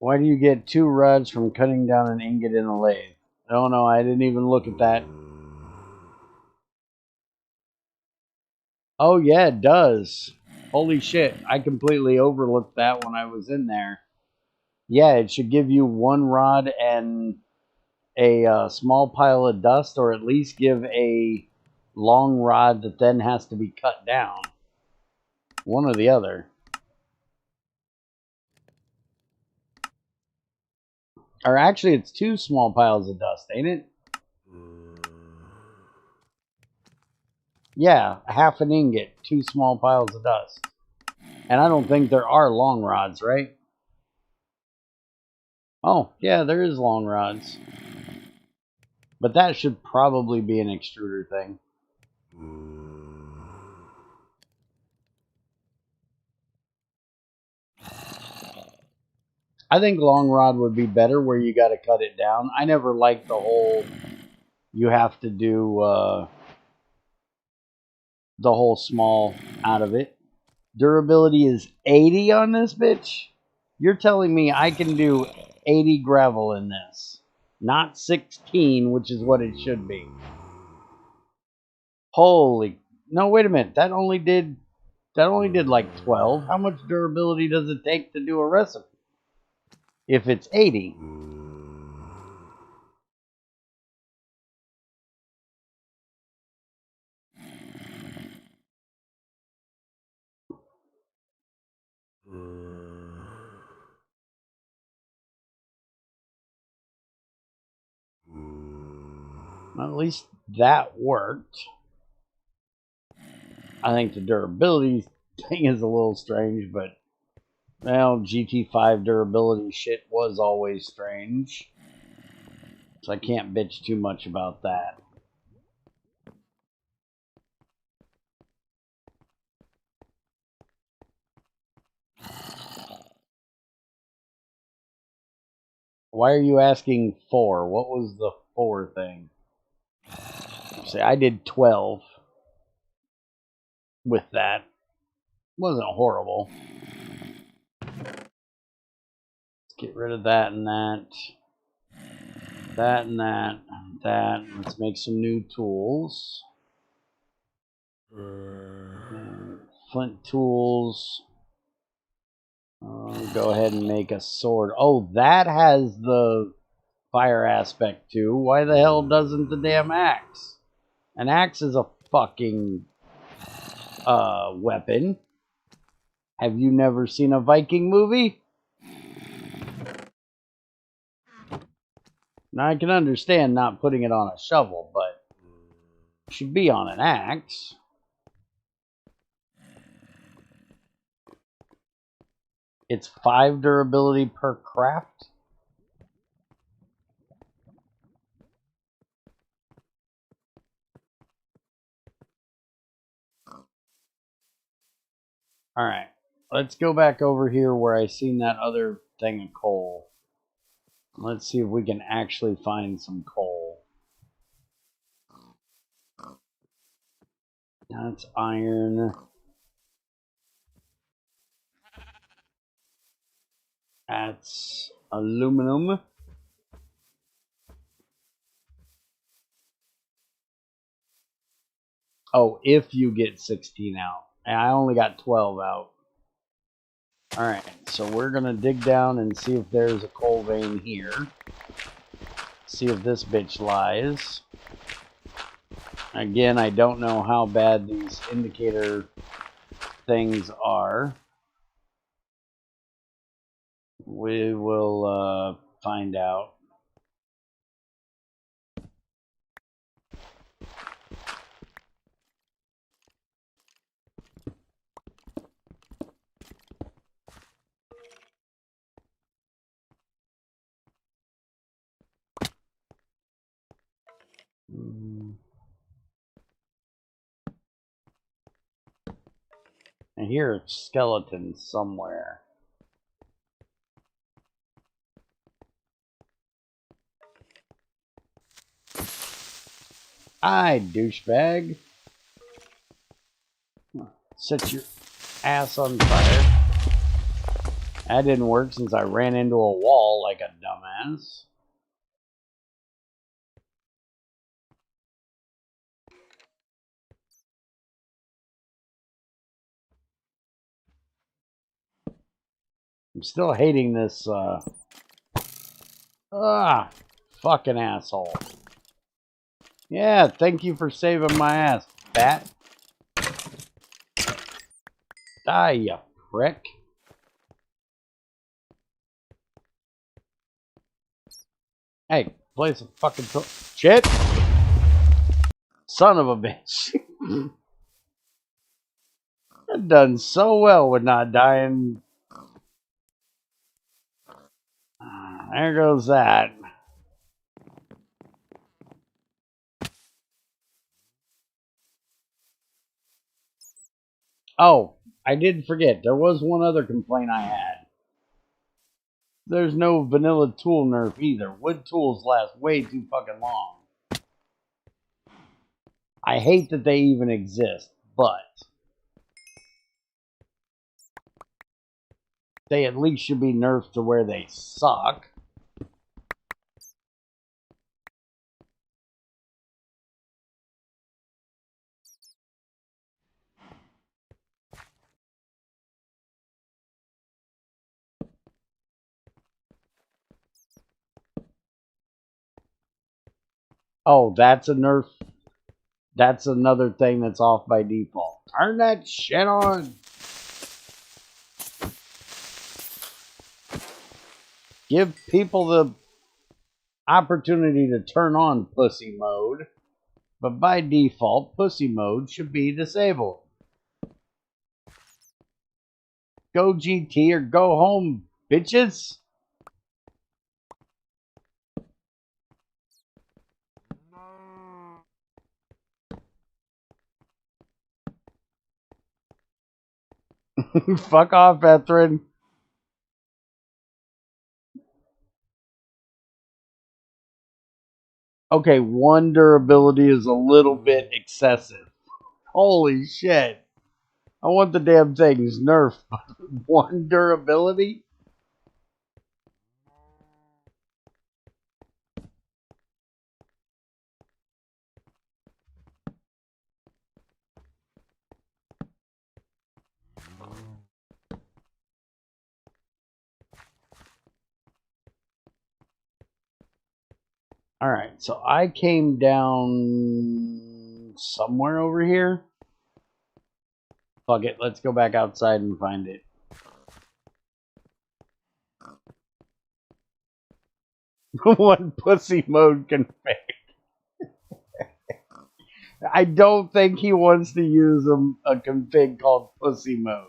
Why do you get 2 rods from cutting down an ingot in a lathe? Oh no, I didn't even look at that. Oh yeah, it does. Holy shit, I completely overlooked that when I was in there. Yeah, it should give you 1 rod and a small pile of dust, or at least give a long rod that then has to be cut down. One or the other. Or actually, it's 2 small piles of dust, ain't it? Yeah, half an ingot, 2 small piles of dust. And I don't think there are long rods, right? Oh, yeah, there is long rods. But that should probably be an extruder thing. I think long rod would be better where you got to cut it down. I never liked the whole, you have to do the whole small out of it. Durability is 80 on this bitch? You're telling me I can do 80 gravel in this. Not 16, which is what it should be. Holy, no, wait a minute. That only did like 12. How much durability does it take to do a recipe? If it's 80. Well, at least that worked. I think the durability thing is a little strange, but well, GT5 durability shit was always strange. So I can't bitch too much about that. Why are you asking 4? What was the 4 thing? See, I did 12 with that. Wasn't horrible. Let's get rid of that and that. That and that. That. Let's make some new tools. Flint tools. Go ahead and make a sword. Oh, that has the fire aspect too. Why the hell doesn't the damn axe? An axe is a fucking weapon. Have you never seen a Viking movie? Now I can understand not putting it on a shovel, but it should be on an axe. It's 5 durability per craft. Alright, let's go back over here where I seen that other thing of coal. Let's see if we can actually find some coal. That's iron. That's aluminum. Oh, if you get 16 out. And I only got 12 out. Alright, so we're going to dig down and see if there's a coal vein here. See if this bitch lies. Again, I don't know how bad these indicator things are. We will find out. I hear a skeleton somewhere. Aye, douchebag. Set your ass on fire. That didn't work since I ran into a wall like a dumbass. I'm still hating this, Fucking asshole. Yeah, thank you for saving my ass, bat. Die, you prick. Hey, play some fucking shit. Son of a bitch. I've done so well with not dying. There goes that. Oh, I did forget. There was one other complaint I had. There's no vanilla tool nerf either. Wood tools last way too fucking long. I hate that they even exist, but they at least should be nerfed to where they suck. Oh, that's a nerf. That's another thing that's off by default. Turn that shit on. Give people the opportunity to turn on pussy mode, but by default, pussy mode should be disabled. Go GT or go home, bitches. Fuck off, veteran. Okay, one durability is a little bit excessive. Holy shit. I want the damn things nerfed. One durability? Alright, so I came down somewhere over here. Fuck it, let's go back outside and find it. One pussy mode config. I don't think he wants to use a config called pussy mode.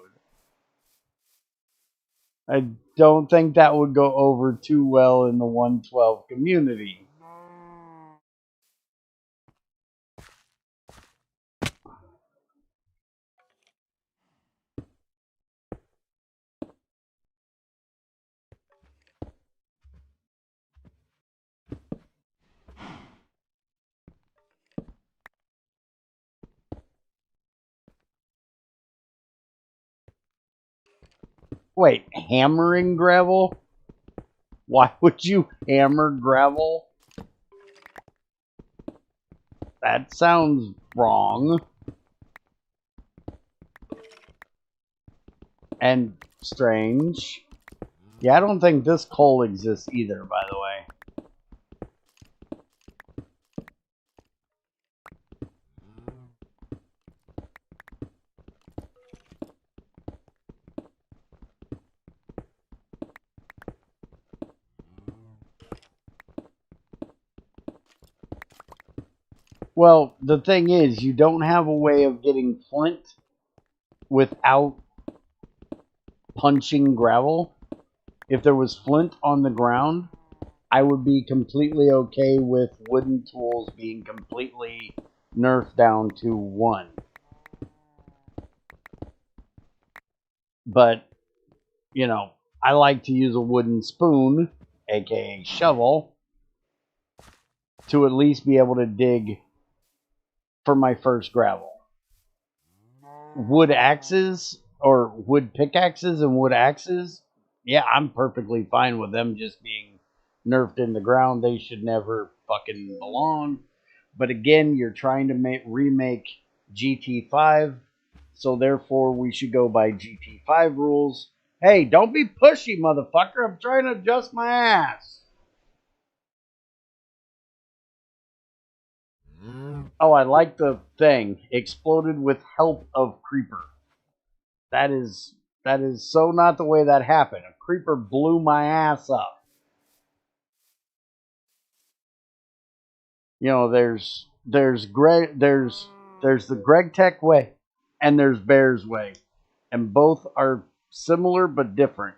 I don't think that would go over too well in the 112 community. Wait, hammering gravel? Why would you hammer gravel? That sounds wrong. And strange. Yeah, I don't think this coal exists either, by the way. Well, the thing is, you don't have a way of getting flint without punching gravel. If there was flint on the ground, I would be completely okay with wooden tools being completely nerfed down to 1. But, you know, I like to use a wooden spoon, aka shovel, to at least be able to dig for my first gravel. Wood axes, or wood pickaxes and wood axes, yeah, I'm perfectly fine with them just being nerfed in the ground. They should never fucking belong. But again, you're trying to remake GT5, so therefore we should go by GT5 rules. Hey, don't be pushy, motherfucker. I'm trying to adjust my ass. Oh, I like the thing. Exploded with help of creeper. That is so not the way that happened. A creeper blew my ass up. You know, there's the GregTech way and there's Bear's way. And both are similar but different.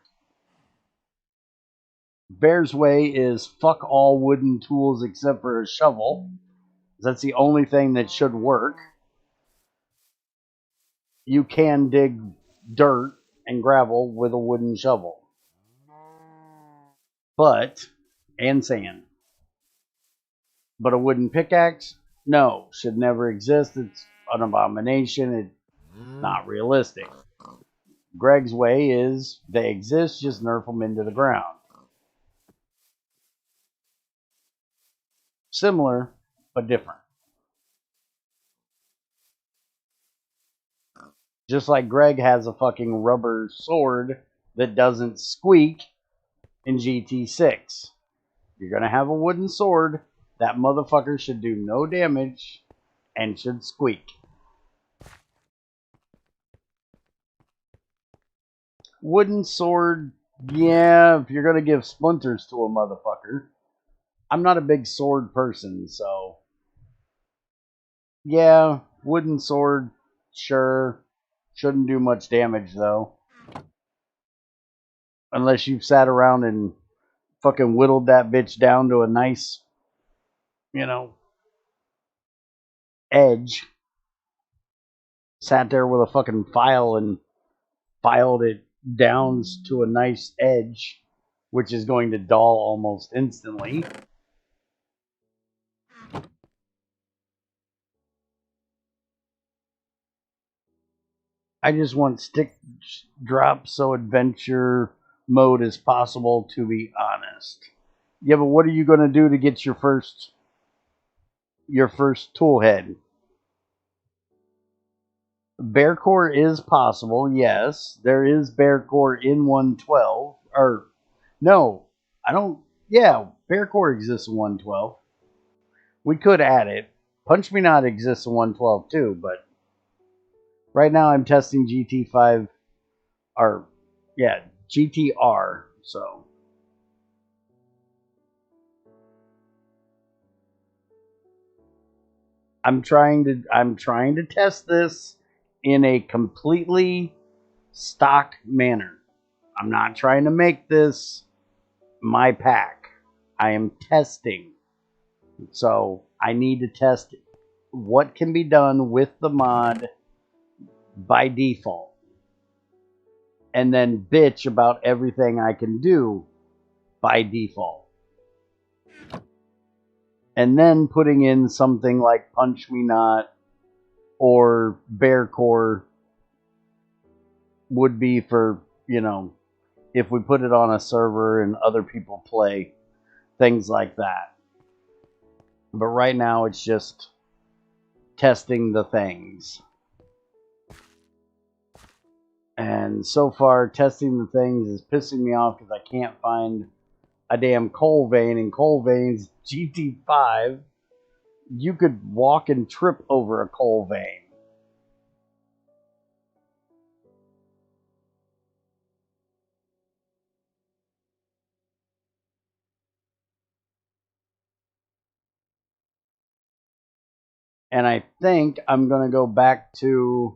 Bear's way is fuck all wooden tools except for a shovel. That's the only thing that should work. You can dig dirt and gravel with a wooden shovel. And sand. But a wooden pickaxe, no, should never exist. It's an abomination. It's not realistic. Greg's way is they exist, just nerf them into the ground. Similar, but different. Just like Greg has a fucking rubber sword that doesn't squeak in GT6. You're going to have a wooden sword. That motherfucker should do no damage and should squeak. Wooden sword, yeah, if you're going to give splinters to a motherfucker. I'm not a big sword person, so yeah, wooden sword, sure. Shouldn't do much damage, though. Unless you've sat around and fucking whittled that bitch down to a nice, edge. Sat there with a fucking file and filed it down to a nice edge, which is going to dull almost instantly. I just want stick drop so adventure mode as possible, to be honest. Yeah, but what are you going to do to get your first tool head? Bear core is possible, yes. There is bear core in 112. Or, no, I don't. Yeah, bear core exists in 112. We could add it. Punch Me Not exists in 112 too, but right now I'm testing GT5. Or, yeah, GTR, so. I'm trying to test this in a completely stock manner. I'm not trying to make this my pack. I am testing. So I need to test what can be done with the mod by default. And then bitch about everything I can do by default. And then putting in something like Punch Me Not or Bear Core would be for, if we put it on a server and other people play, things like that. But right now it's just testing the things. And so far, testing the things is pissing me off because I can't find a damn coal vein. In coal veins, GT5, you could walk and trip over a coal vein. And I think I'm going to go back to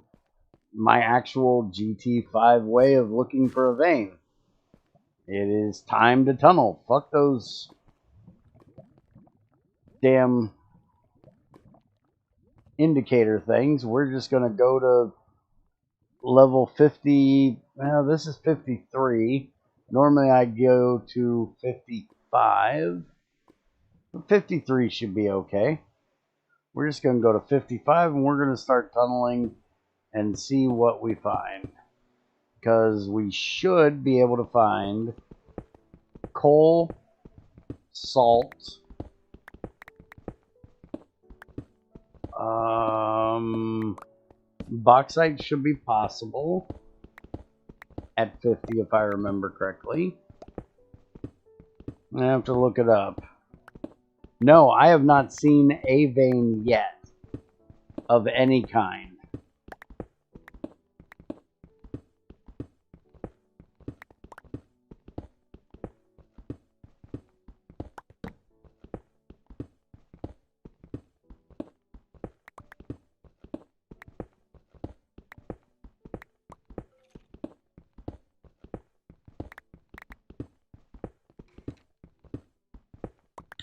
my actual GT5 way of looking for a vein. It is time to tunnel. Fuck those damn indicator things. We're just going to go to level 50. Well, this is 53. Normally I go to 55. 53 should be okay. We're just going to go to 55 and we're going to start tunneling and see what we find. Because we should be able to find coal, salt, bauxite should be possible at 50 if I remember correctly. I have to look it up. No, I have not seen a vein yet of any kind.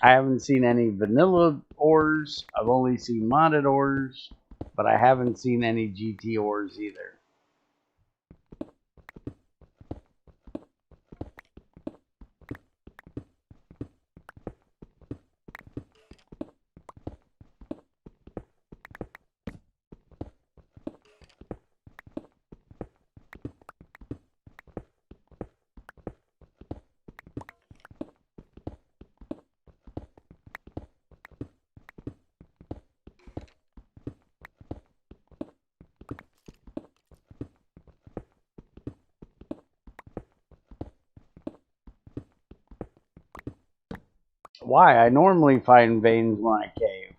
I haven't seen any vanilla ores. I've only seen modded ores, but I haven't seen any GT ores either. Why? I normally find veins when I cave.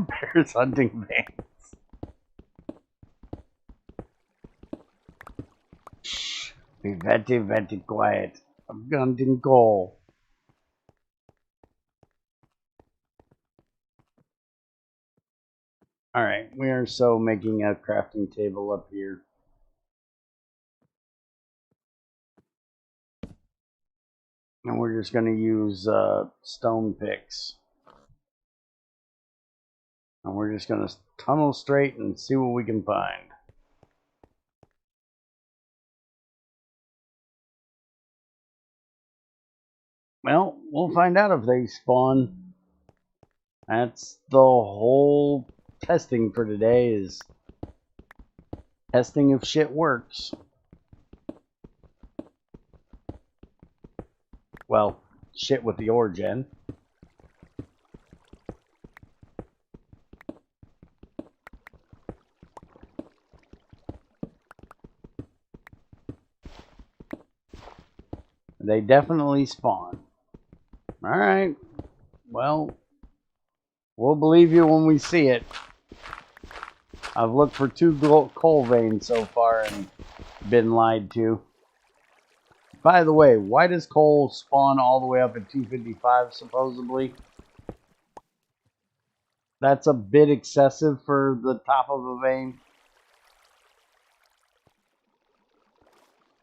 Bears hunting veins. Shh. Be very, very quiet. I'm hunting coal. Alright, we are so making a crafting table up here. And we're just going to use stone picks. And we're just going to tunnel straight and see what we can find. Well, we'll find out if they spawn. That's the whole testing for today, is testing if shit works. Well, shit with the WorldGen. They definitely spawn. Alright. Well, we'll believe you when we see it. I've looked for 2 coal veins so far and been lied to. By the way, why does coal spawn all the way up at 255 supposedly? That's a bit excessive for the top of a vein.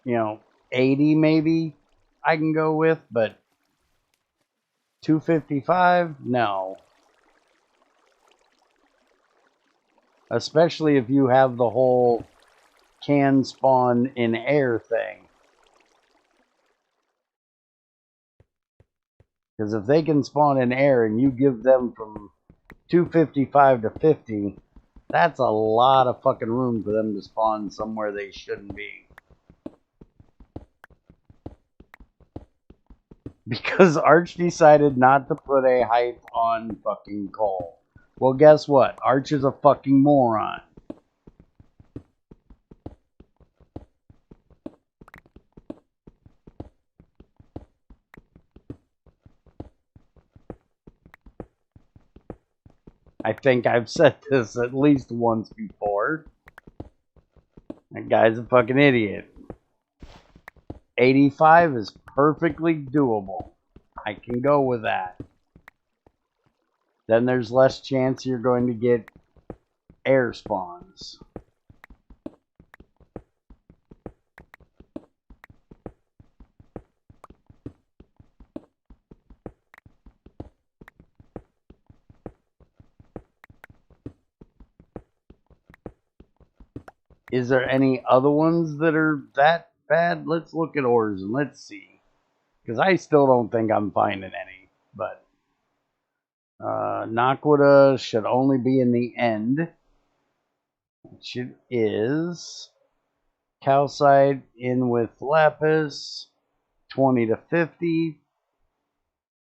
You know, 80 maybe I can go with, but 255? No. Especially if you have the whole can spawn in air thing. Because if they can spawn in air and you give them from 255 to 50, that's a lot of fucking room for them to spawn somewhere they shouldn't be. Because Arch decided not to put a height on fucking coal. Well, guess what? Arch is a fucking moron. I think I've said this at least once before. That guy's a fucking idiot. 85 is perfectly doable. I can go with that. Then there's less chance you're going to get air spawns. Is there any other ones that are that bad? Let's look at ores and let's see. Because I still don't think I'm finding any. But Naquita should only be in the end. Which it is. Calcite in with lapis. 20 to 50.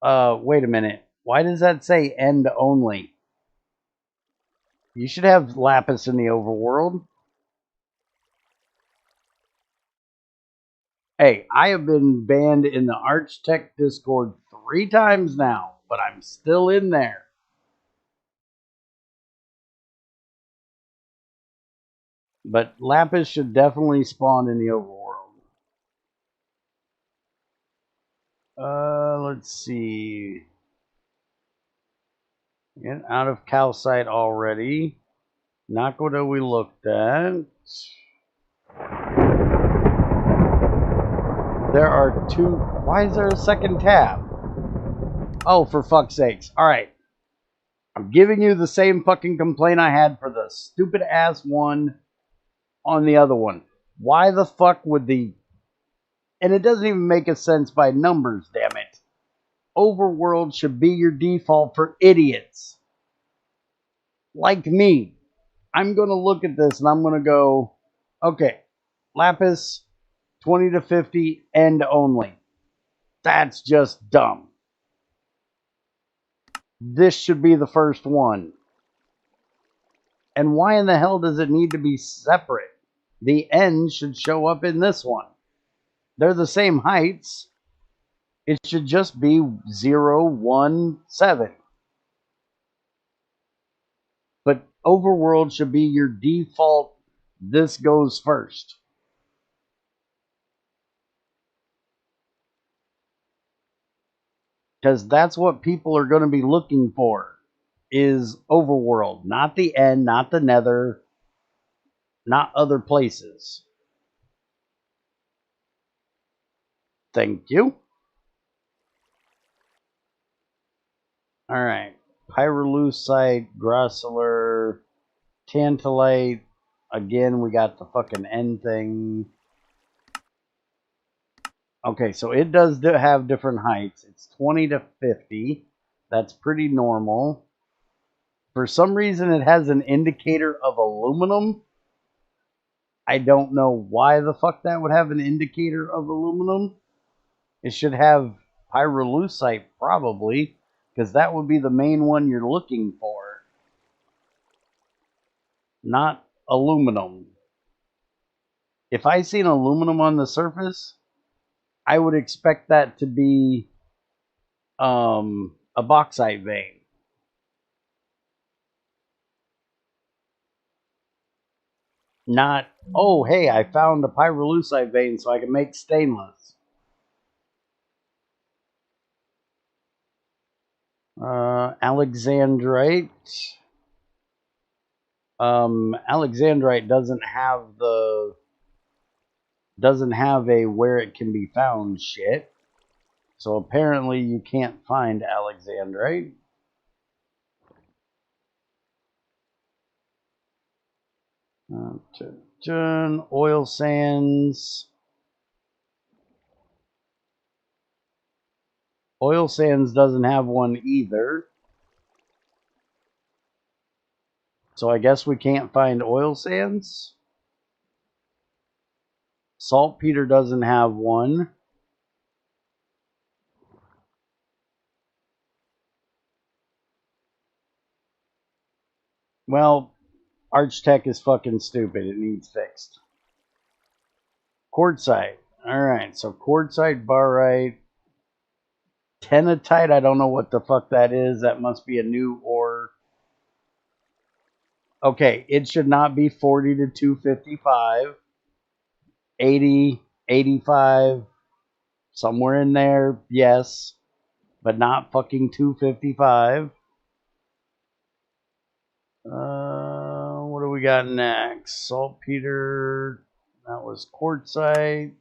Wait a minute. Why does that say end only? You should have lapis in the overworld. Hey, I have been banned in the GregTech Discord 3 times now, but I'm still in there. But lapis should definitely spawn in the overworld. Let's see. Get out of calcite already. Not what we looked at. There are 2. Why is there a second tab? Oh, for fuck's sakes. Alright. I'm giving you the same fucking complaint I had for the stupid ass one on the other one. Why the fuck would the... And it doesn't even make a sense by numbers, damn it. Overworld should be your default for idiots. Like me. I'm going to look at this and I'm going to go, okay, lapis, 20 to 50, end only. That's just dumb. This should be the first one. And why in the hell does it need to be separate? The end should show up in this one. They're the same heights. It should just be 0, 1, 7. But overworld should be your default. This goes first. Because that's what people are going to be looking for. Is overworld, not the end, not the nether, not other places. Thank you. Alright. Pyrolusite, Grosseler, Tantalite. Again, we got the fucking end thing. Okay, so it does have different heights. It's 20 to 50. That's pretty normal. For some reason, it has an indicator of aluminum. I don't know why the fuck that would have an indicator of aluminum. It should have pyrolusite, probably, because that would be the main one you're looking for. Not aluminum. If I seen aluminum on the surface, I would expect that to be a bauxite vein. Not, oh, hey, I found a pyrolusite vein so I can make stainless. Alexandrite. Alexandrite doesn't have a where it can be found shit. So apparently you can't find Alexandrite. Oil sands. Oil sands doesn't have one either. So I guess we can't find oil sands. Saltpeter doesn't have one. Well, GregTech is fucking stupid. It needs fixed. Quartzite. Alright, so quartzite, barite. Tenatite, I don't know what the fuck that is. That must be a new ore. Okay, it should not be 40 to 255. 80, 85, somewhere in there, yes. But not fucking 255. What do we got next? Saltpeter. That was quartzite.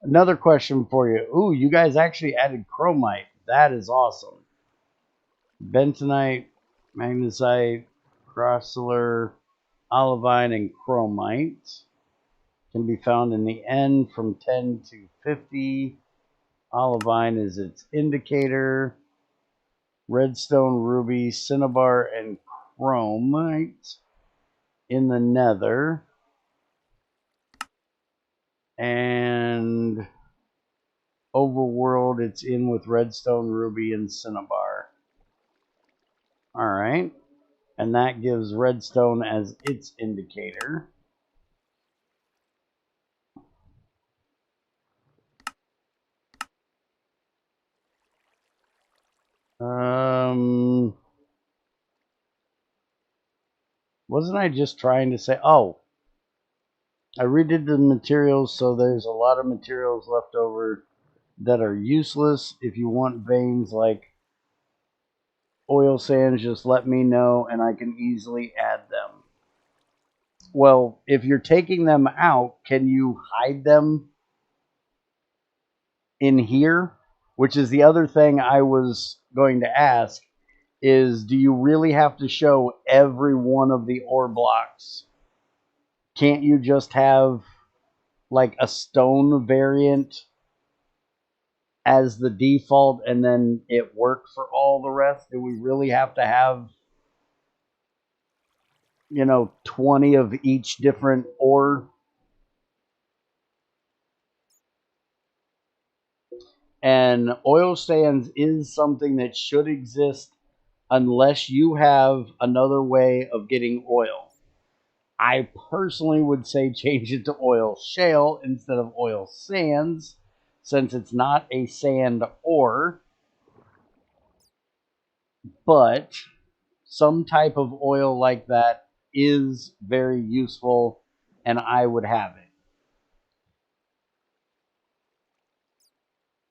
Another question for you. Ooh, you guys actually added chromite. That is awesome. Bentonite, magnesite, grosseler, olivine, and chromite can be found in the end from 10 to 50. Olivine is its indicator. Redstone, ruby, cinnabar, and chromite in the nether. And overworld, it's in with redstone, ruby, and cinnabar. Alright. And that gives redstone as its indicator. Wasn't I just trying to say, oh, I redid the materials, so there's a lot of materials left over that are useless. If you want veins like oil sands, just let me know and I can easily add them. Well, if you're taking them out, can you hide them in here? Which is the other thing I was going to ask, is do you really have to show every one of the ore blocks? Can't you just have like a stone variant as the default and then it worked for all the rest? Do we really have to have, 20 of each different ore? And oil sands is something that should exist unless you have another way of getting oil. I personally would say change it to oil shale instead of oil sands, since it's not a sand ore, but some type of oil like that is very useful, and I would have it.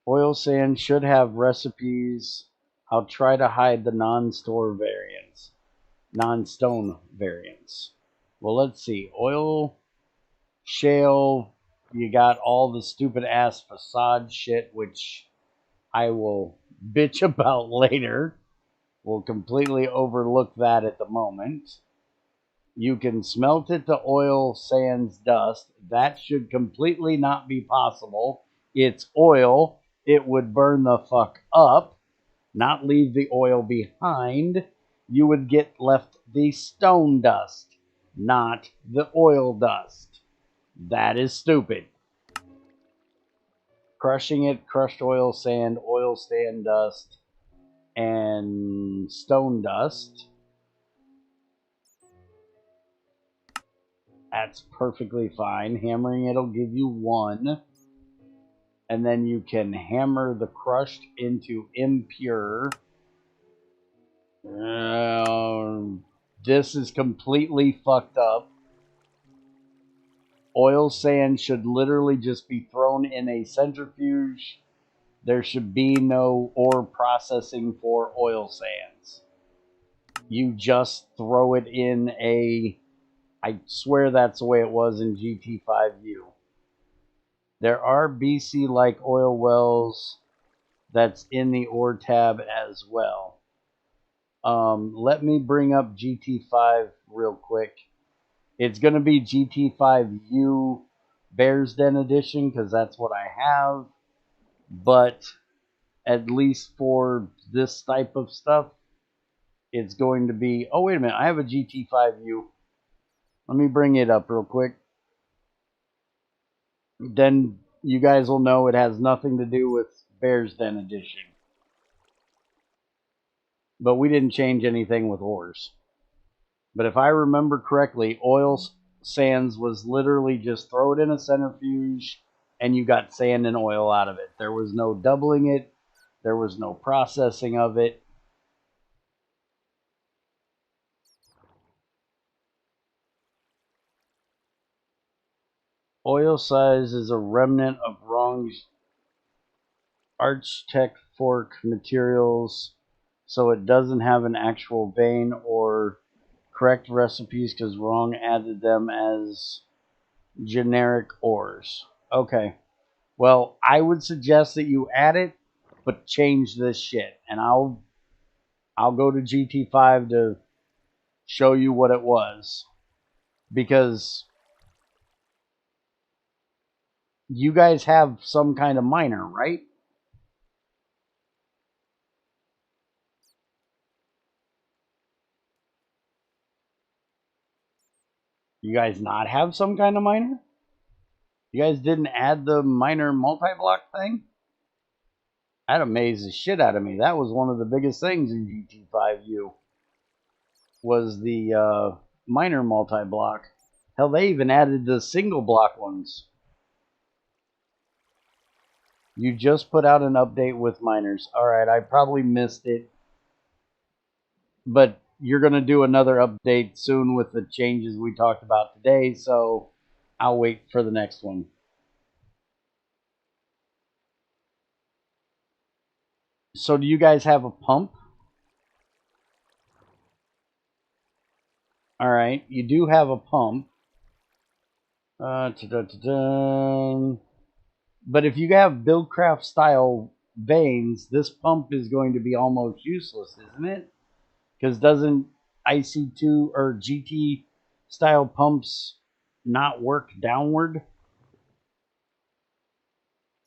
Oil sand should have recipes. I'll try to hide the non-store variants, non-stone variants. Well, let's see. Oil shale, you got all the stupid ass facade shit, which I will bitch about later. We'll completely overlook that at the moment. You can smelt it to oil sands dust. That should completely not be possible. It's oil. It would burn the fuck up, not leave the oil behind. You would get left the stone dust, not the oil dust. That is stupid. Crushing it, crushed oil sand dust, and stone dust. That's perfectly fine. Hammering it'll give you 1. And then you can hammer the crushed into impure. This is completely fucked up. Oil sand should literally just be thrown in a centrifuge. There should be no ore processing for oil sands. You just throw it in a... I swear that's the way it was in GT5U. There are BC-like oil wells that's in the ore tab as well. Let me bring up GT5 real quick. It's going to be GT5U Bear's Den Edition because that's what I have. But at least for this type of stuff, it's going to be... Oh, wait a minute. I have a GT5U. Let me bring it up real quick. Then you guys will know it has nothing to do with Bear's Den Edition. But we didn't change anything with ores. But if I remember correctly, oil sands was literally just throw it in a centrifuge and you got sand and oil out of it. There was no doubling it. There was no processing of it. Oil size is a remnant of wrong GregTech fork materials, so it doesn't have an actual vein or correct recipes because wrong added them as generic ores. Okay. Well, I would suggest that you add it, but change this shit. And I'll go to GT5 to show you what it was. Because you guys have some kind of miner, right? You guys not have some kind of miner? You guys didn't add the miner multi-block thing? That amazed the shit out of me. That was one of the biggest things in GT5U, was the miner multi-block. Hell, they even added the single block ones. You just put out an update with miners. Alright, I probably missed it. But you're going to do another update soon with the changes we talked about today, so I'll wait for the next one. So do you guys have a pump? Alright, you do have a pump. But if you have Buildcraft style veins, this pump is going to be almost useless, isn't it? Because doesn't IC2 or GT style pumps not work downward?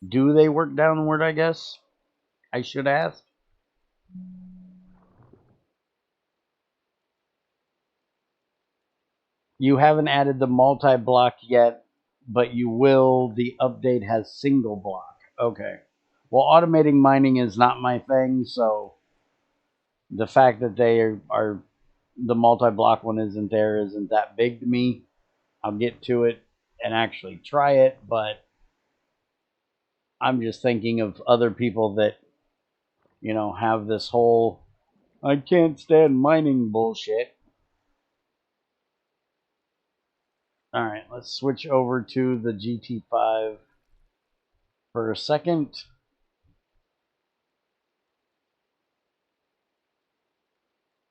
Do they work downward, I guess? I should ask. You haven't added the multi-block yet, but you will. The update has single block. Okay. Well, automating mining is not my thing, so the fact that they are the multi-block one isn't there isn't that big to me. I'll get to it and actually try it, but I'm just thinking of other people that, you know, have this whole I can't stand mining bullshit. Alright, let's switch over to the GT5 for a second.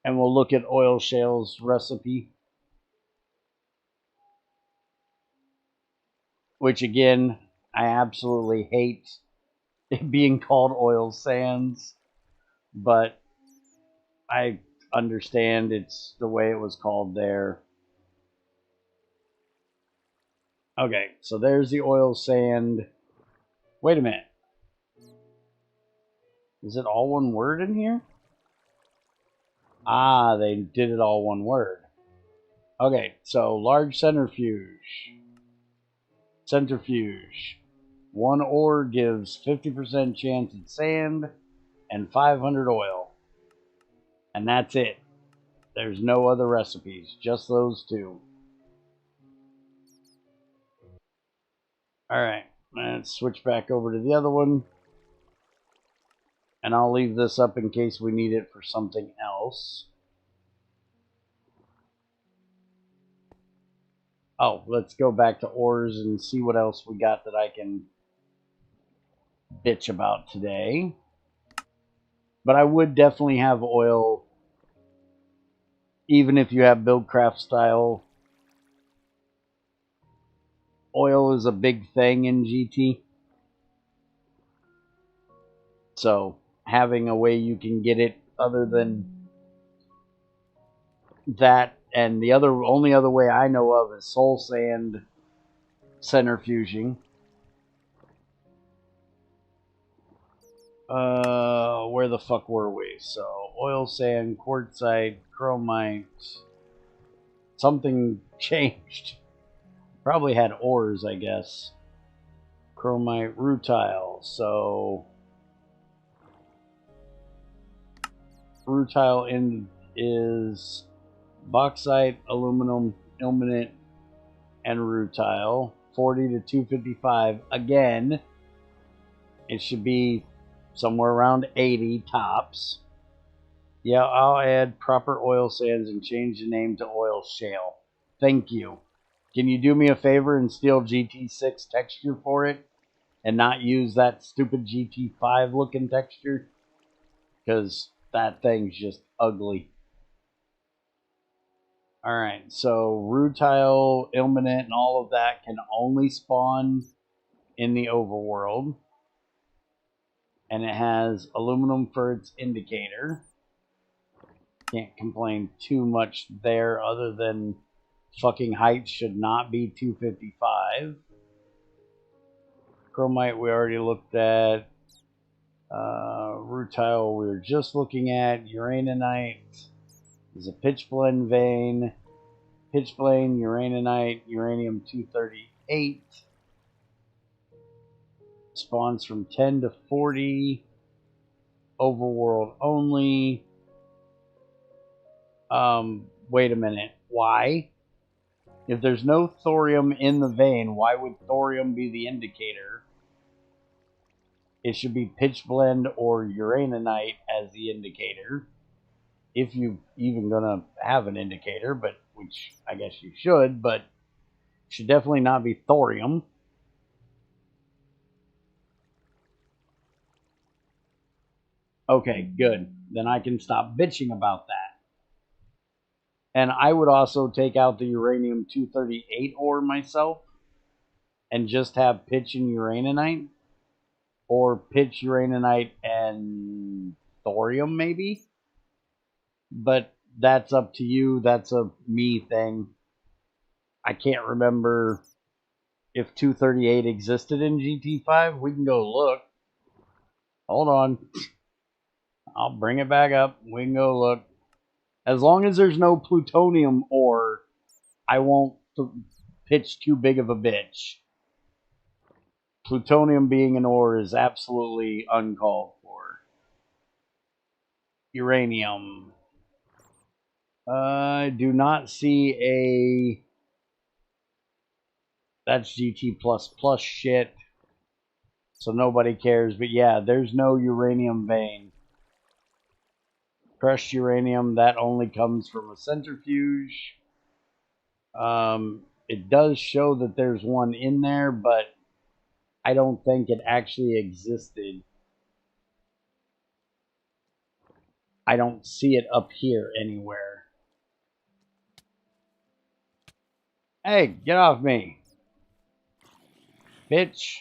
And we'll look at Oil Shale's recipe. Which again, I absolutely hate it being called oil sands. But I understand it's the way it was called there. Okay, so there's the oil sand. Wait a minute. Is it all one word in here? Ah, they did it all one word. Okay, so large centrifuge. Centrifuge. One ore gives 50% chance at sand and 500 oil. And that's it. There's no other recipes, just those two. Alright, let's switch back over to the other one. And I'll leave this up in case we need it for something else. Oh, let's go back to ores and see what else we got that I can bitch about today. But I would definitely have oil, even if you have Buildcraft style. Oil is a big thing in GT. So having a way you can get it other than that, and the only other way I know of is soul sand centrifuging. Where the fuck were we? So oil sand, quartzite, chromite. Something changed. Probably had ores, I guess. Chromite, rutile. So rutile is bauxite, aluminum, ilmenite, and rutile. 40 to 255. Again, it should be somewhere around 80 tops. Yeah, I'll add proper oil sands and change the name to oil shale. Thank you. Can you do me a favor and steal GT6 texture for it and not use that stupid GT5 looking texture? Because that thing's just ugly. Alright, so rutile, ilmenite, and all of that can only spawn in the overworld. And it has aluminum for its indicator. Can't complain too much there other than fucking height should not be 255. Chromite we already looked at. Rutile we were just looking at. Uraninite is a pitch blende vein. Pitch blende, uraninite, uranium 238. Spawns from 10 to 40. overworld only. Wait a minute. Why? If there's no thorium in the vein, why would thorium be the indicator? It should be pitch blende or uraninite as the indicator. If you even gonna have an indicator, but which I guess you should, but should definitely not be thorium. Okay, good. Then I can stop bitching about that. And I would also take out the uranium-238 ore myself and just have pitch and uraninite. Or pitch, uraninite, and thorium, maybe? But that's up to you. That's a me thing. I can't remember if 238 existed in GT5. We can go look. Hold on. I'll bring it back up. We can go look. As long as there's no plutonium ore, I won't pitch too big of a bitch. Plutonium being an ore is absolutely uncalled for. Uranium. I do not see a... That's GT++ shit. So nobody cares. But yeah, there's no uranium vein. Crushed uranium, that only comes from a centrifuge. It does show that there's one in there, but I don't think it actually existed. I don't see it up here anywhere. Hey, get off me. Bitch.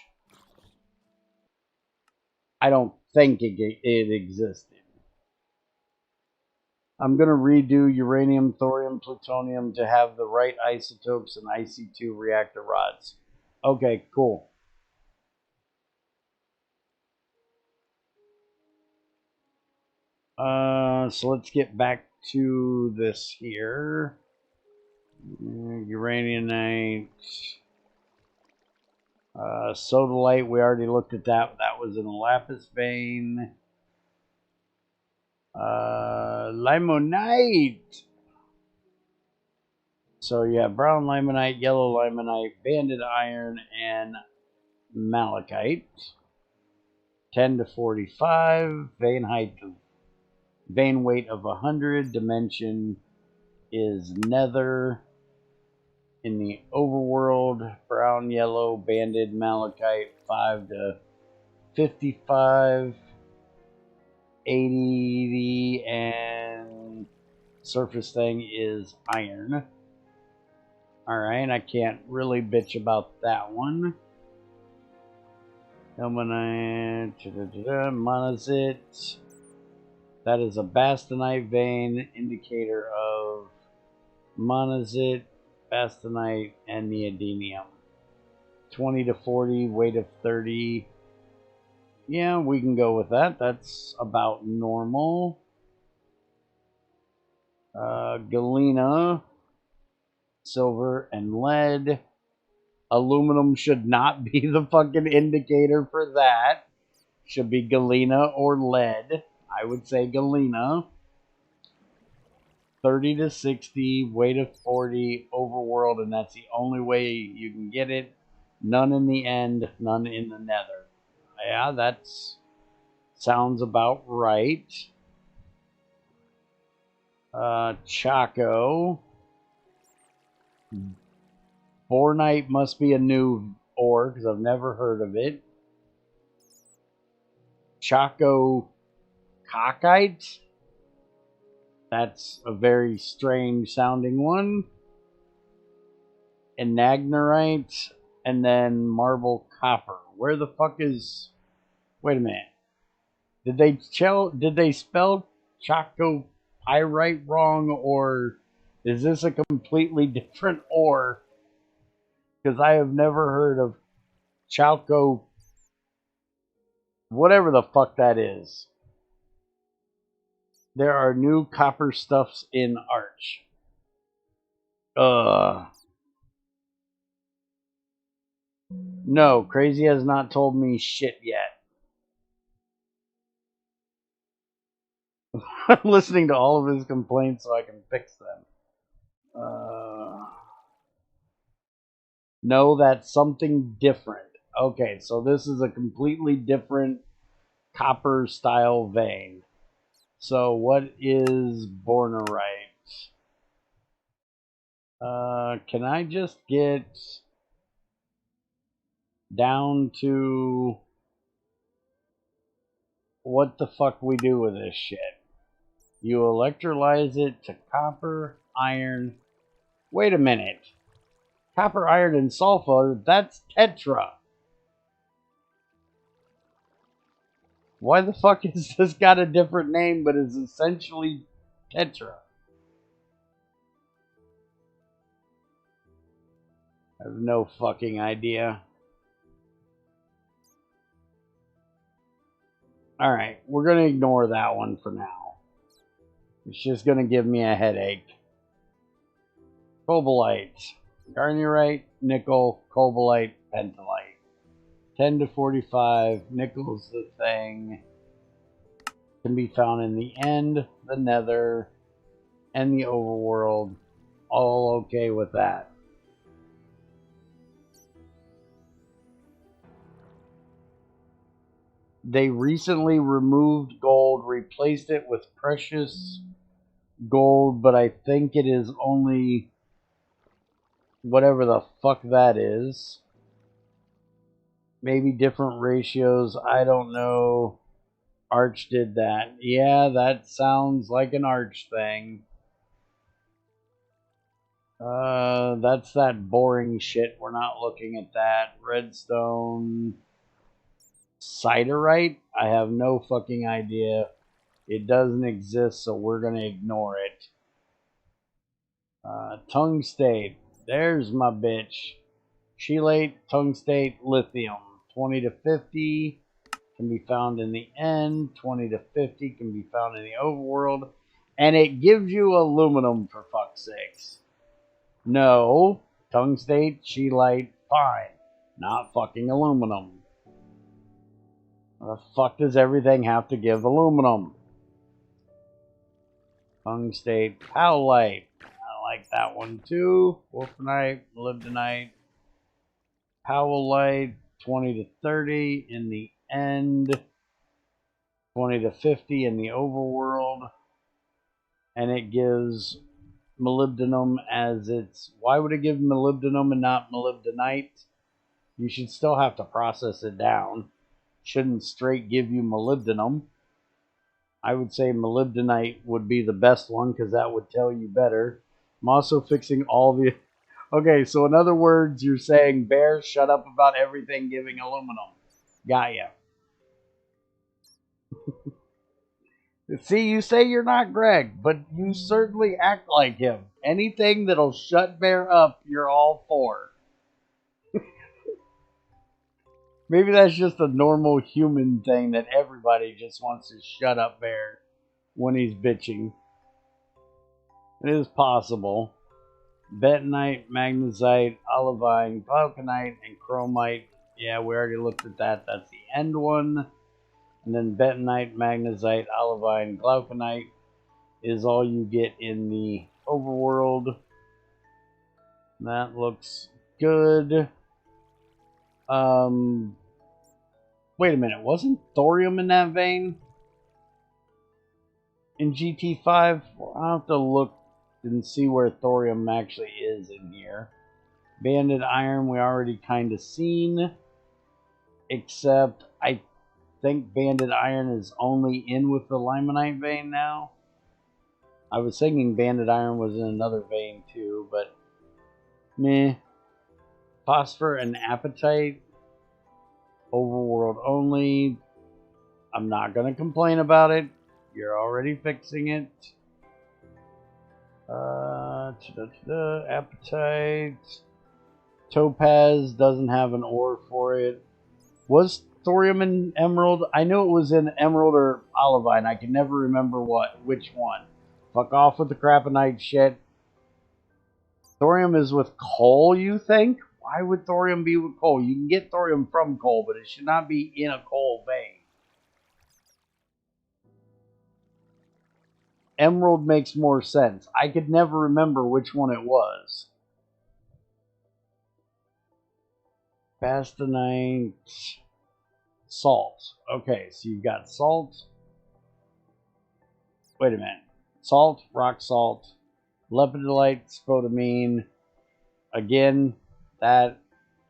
I don't think it existed. I'm going to redo uranium, thorium, plutonium to have the right isotopes and IC2 reactor rods. Okay, cool. So let's get back to this here. Uraninite. Sodalite, we already looked at that. That was in a lapis vein. Limonite. So yeah, brown limonite, yellow limonite, banded iron, and malachite. 10 to 45. Vein height of vein weight of 100. Dimension is nether. In the overworld, brown, yellow, banded malachite, 5 to 55, 80, and surface thing is iron. Alright, I can't really bitch about that one. Monazite. That is a bastonite vein, indicator of monazite, bastonite, and neodymium. 20 to 40, weight of 30. Yeah, we can go with that. That's about normal. Galena, silver, and lead. Aluminum should not be the fucking indicator for that. Should be galena or lead. I would say galena. 30 to 60, weight of 40, overworld, and that's the only way you can get it. None in the end, none in the nether. Yeah, that sounds about right. Chaco. Bornite must be a new ore, because I've never heard of it. Chaco cockite. That's a very strange sounding one. Enagnerite. And then marble copper. Where the fuck is... Wait a minute. Did they spell Chaco pyrite wrong, or is this a completely different ore? Because I have never heard of Chalco, whatever the fuck that is. There are new copper stuffs in Arch. No, Crazy has not told me shit yet. I'm listening to all of his complaints so I can fix them. No, that's something different. Okay, so this is a completely different copper style vein. So what is bornerite? Can I just get down to what the fuck we do with this shit? You electrolyze it to copper, iron. Wait a minute. Copper, iron, and sulfur, that's tetra. Why the fuck is this got a different name but is essentially tetra? I have no fucking idea. Alright, we're going to ignore that one for now. It's just going to give me a headache. Cobalite. Garnierite, nickel, cobalite, pentalite. 10 to 45. Nickel's the thing. Can be found in the end, the nether, and the overworld. All okay with that. They recently removed gold, replaced it with precious gold, but I think it is only whatever the fuck that is. Maybe different ratios. I don't know. Arch did that. Yeah, that sounds like an Arch thing. That's that boring shit. We're not looking at that. Redstone. Siderite? I have no fucking idea. It doesn't exist, so we're going to ignore it. Tungstate. There's my bitch. Chelate, tungstate, lithium. 20 to 50 can be found in the end. 20 to 50 can be found in the overworld. And it gives you aluminum, for fuck's sakes. No. Tungstate, chelate, fine. Not fucking aluminum. The fuck does everything have to give aluminum? Tungstate, powlite. I like that one too. Wolfenite, molybdenite, powlite. 20 to 30 in the end. 20 to 50 in the overworld. And it gives molybdenum as its... Why would it give molybdenum and not molybdenite? You should still have to process it down. Shouldn't straight give you molybdenum. I would say molybdenite would be the best one because that would tell you better. I'm also fixing all the... Okay, so in other words, you're saying, Bear, shut up about everything giving aluminum. Got ya. See, you say you're not Greg, but you certainly act like him. Anything that'll shut Bear up, you're all for. Maybe that's just a normal human thing that everybody just wants to shut up Bear when he's bitching. It is possible. Bentonite, magnesite, olivine, glauconite, and chromite. Yeah, we already looked at that. That's the end one. And then bentonite, magnesite, olivine, glauconite is all you get in the overworld. That looks good. Wait a minute. Wasn't thorium in that vein? In GT5? I'll have to look and see where thorium actually is in here. Banded iron we already kind of seen. Except I think banded iron is only in with the limonite vein now. I was thinking banded iron was in another vein too, but meh. Phosphor and apatite. Overworld only. I'm not going to complain about it. You're already fixing it. Apatite. Topaz doesn't have an ore for it. Was thorium in emerald? I knew it was in emerald or olivine. I can never remember which one. Fuck off with the craponite shit. Thorium is with coal, you think? Why would thorium be with coal? You can get thorium from coal, but it should not be in a coal vein. Emerald makes more sense. I could never remember which one it was. Bastonite. Salt. Okay, so you've got salt. Wait a minute. Salt, rock salt, lepidolite, spodumene. Again, that.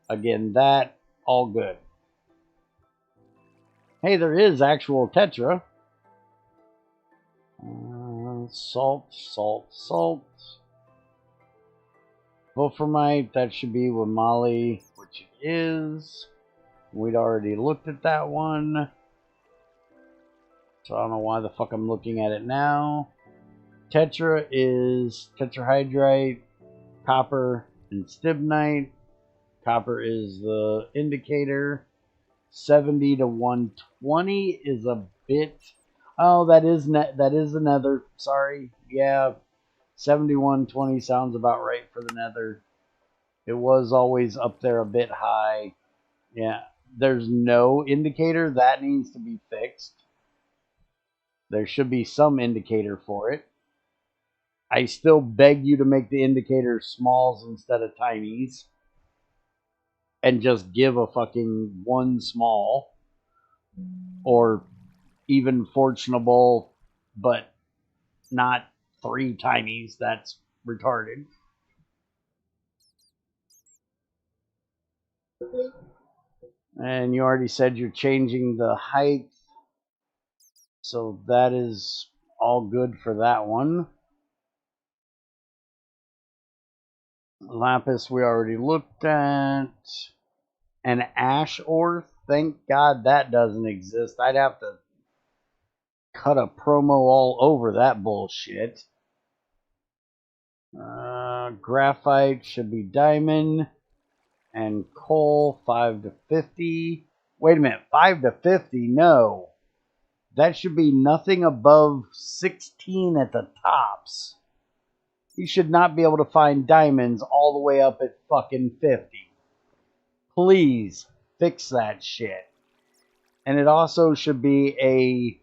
Again, that. All good. Hey, there is actual tetra. Salt, salt, salt. Wolframite, that should be Wamali, which it is. We'd already looked at that one. So I don't know why the fuck I'm looking at it now. Tetra is tetrahydrite, copper, and stibnite. Copper is the indicator. 70 to 120 is a bit... Oh, that is the nether. Sorry. Yeah. 7120 sounds about right for the nether. It was always up there a bit high. Yeah. There's no indicator. That needs to be fixed. There should be some indicator for it. I still beg you to make the indicator smalls instead of tinies. And just give a fucking one small. Or even fortunable, but not 3 tinies. That's retarded. And you already said you're changing the height. So that is all good for that one. Lapis we already looked at. And ash ore, thank God that doesn't exist. I'd have to cut a promo all over that bullshit. Graphite should be diamond. And coal, 5 to 50. Wait a minute, 5 to 50? No. That should be nothing above 16 at the tops. You should not be able to find diamonds all the way up at fucking 50. Please fix that shit. And it also should be a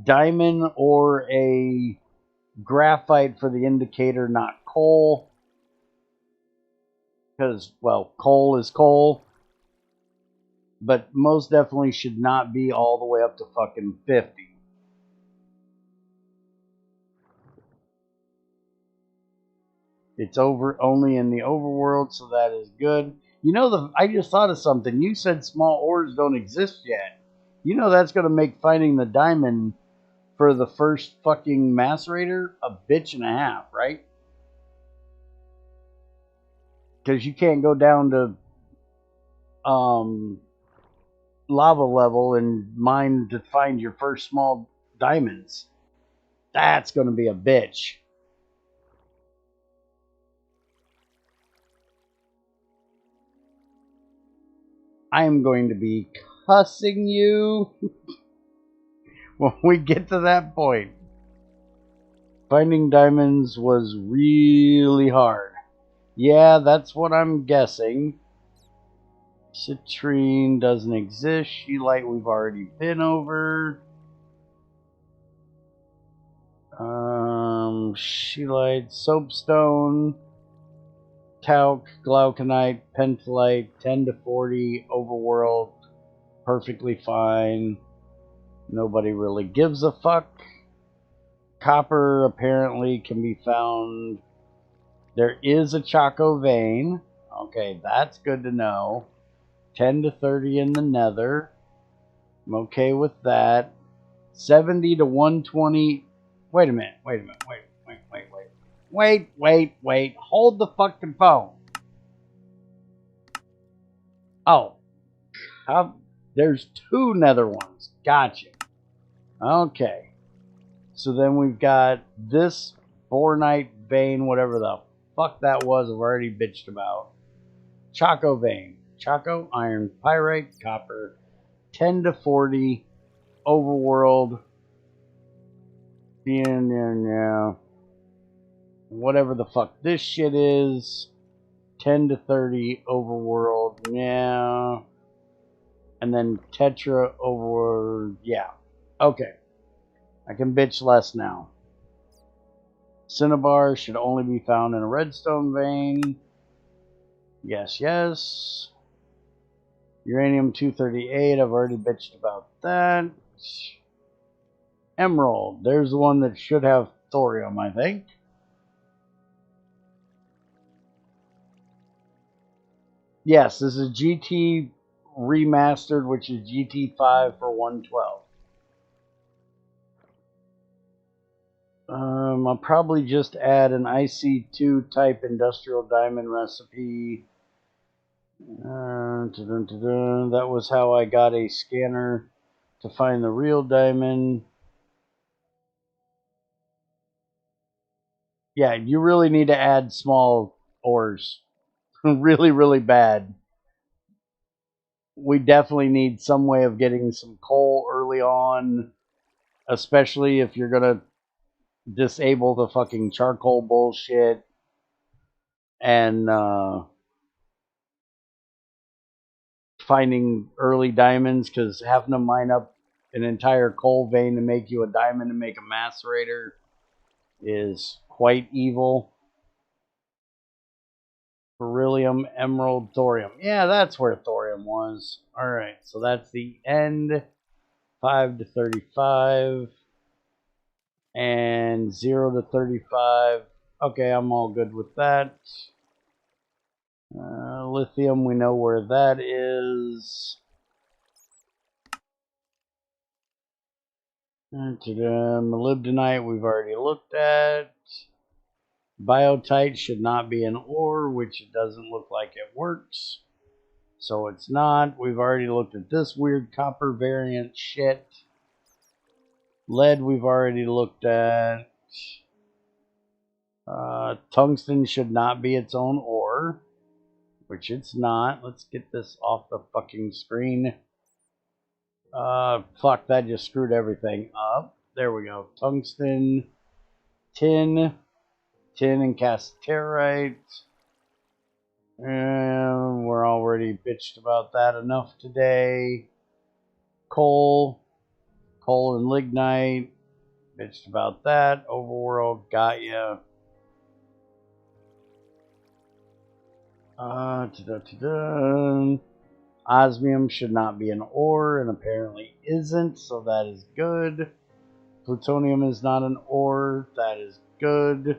diamond or a graphite for the indicator, not coal. Because, well, coal is coal. But most definitely should not be all the way up to fucking 50. It's over only in the overworld, so that is good. You know, I just thought of something. You said small ores don't exist yet. You know that's going to make finding the diamond for the first fucking macerator a bitch and a half, right? Because you can't go down to lava level and mine to find your first small diamonds. That's going to be a bitch. I am going to be cussing you when we get to that point. Finding diamonds was really hard. Yeah, that's what I'm guessing. Citrine doesn't exist. Scheelite we've already been over. Scheelite, soapstone, talc, glauconite, pentolite, 10 to 40, overworld, perfectly fine. Nobody really gives a fuck. Copper apparently can be found. There is a Chaco vein. Okay, that's good to know. 10 to 30 in the nether. I'm okay with that. 70 to 120. Wait a minute. Wait. Hold the fucking phone. Oh. There's 2 nether ones. Gotcha. Okay. So then we've got this bornite vein, whatever the fuck that was, I've already bitched about. Chaco vein. Chaco, iron, pyrite, copper, 10 to 40, overworld, yeah, whatever the fuck this shit is, 10 to 30, overworld, yeah, and then tetra, overworld, yeah, okay. I can bitch less now. Cinnabar should only be found in a redstone vein. Yes, yes. Uranium-238, I've already bitched about that. Emerald, there's the one that should have thorium, I think. Yes, this is GT Remastered, which is GT5 for 112. I'll probably just add an IC2 type industrial diamond recipe. That was how I got a scanner to find the real diamond. Yeah, you really need to add small ores. Really, really bad. We definitely need some way of getting some coal early on, especially if you're gonna disable the fucking charcoal bullshit and finding early diamonds, because having to mine up an entire coal vein to make you a diamond to make a macerator is quite evil. Beryllium, emerald, thorium. Yeah, that's where thorium was. Alright, so that's the end. 5 to 35. And 0 to 35. Okay, I'm all good with that. Lithium, we know where that is. Molybdenite, we've already looked at. Biotite should not be an ore, which it doesn't look like it works. So it's not. We've already looked at this weird copper variant shit. Lead, we've already looked at. Tungsten should not be its own ore, which it's not. Let's get this off the fucking screen. Fuck, that just screwed everything up. There we go. Tungsten, tin and cassiterite. And we're already bitched about that enough today. Coal and lignite. Bitched about that. Overworld, got ya. Osmium should not be an ore, and apparently isn't, so that is good. Plutonium is not an ore, that is good.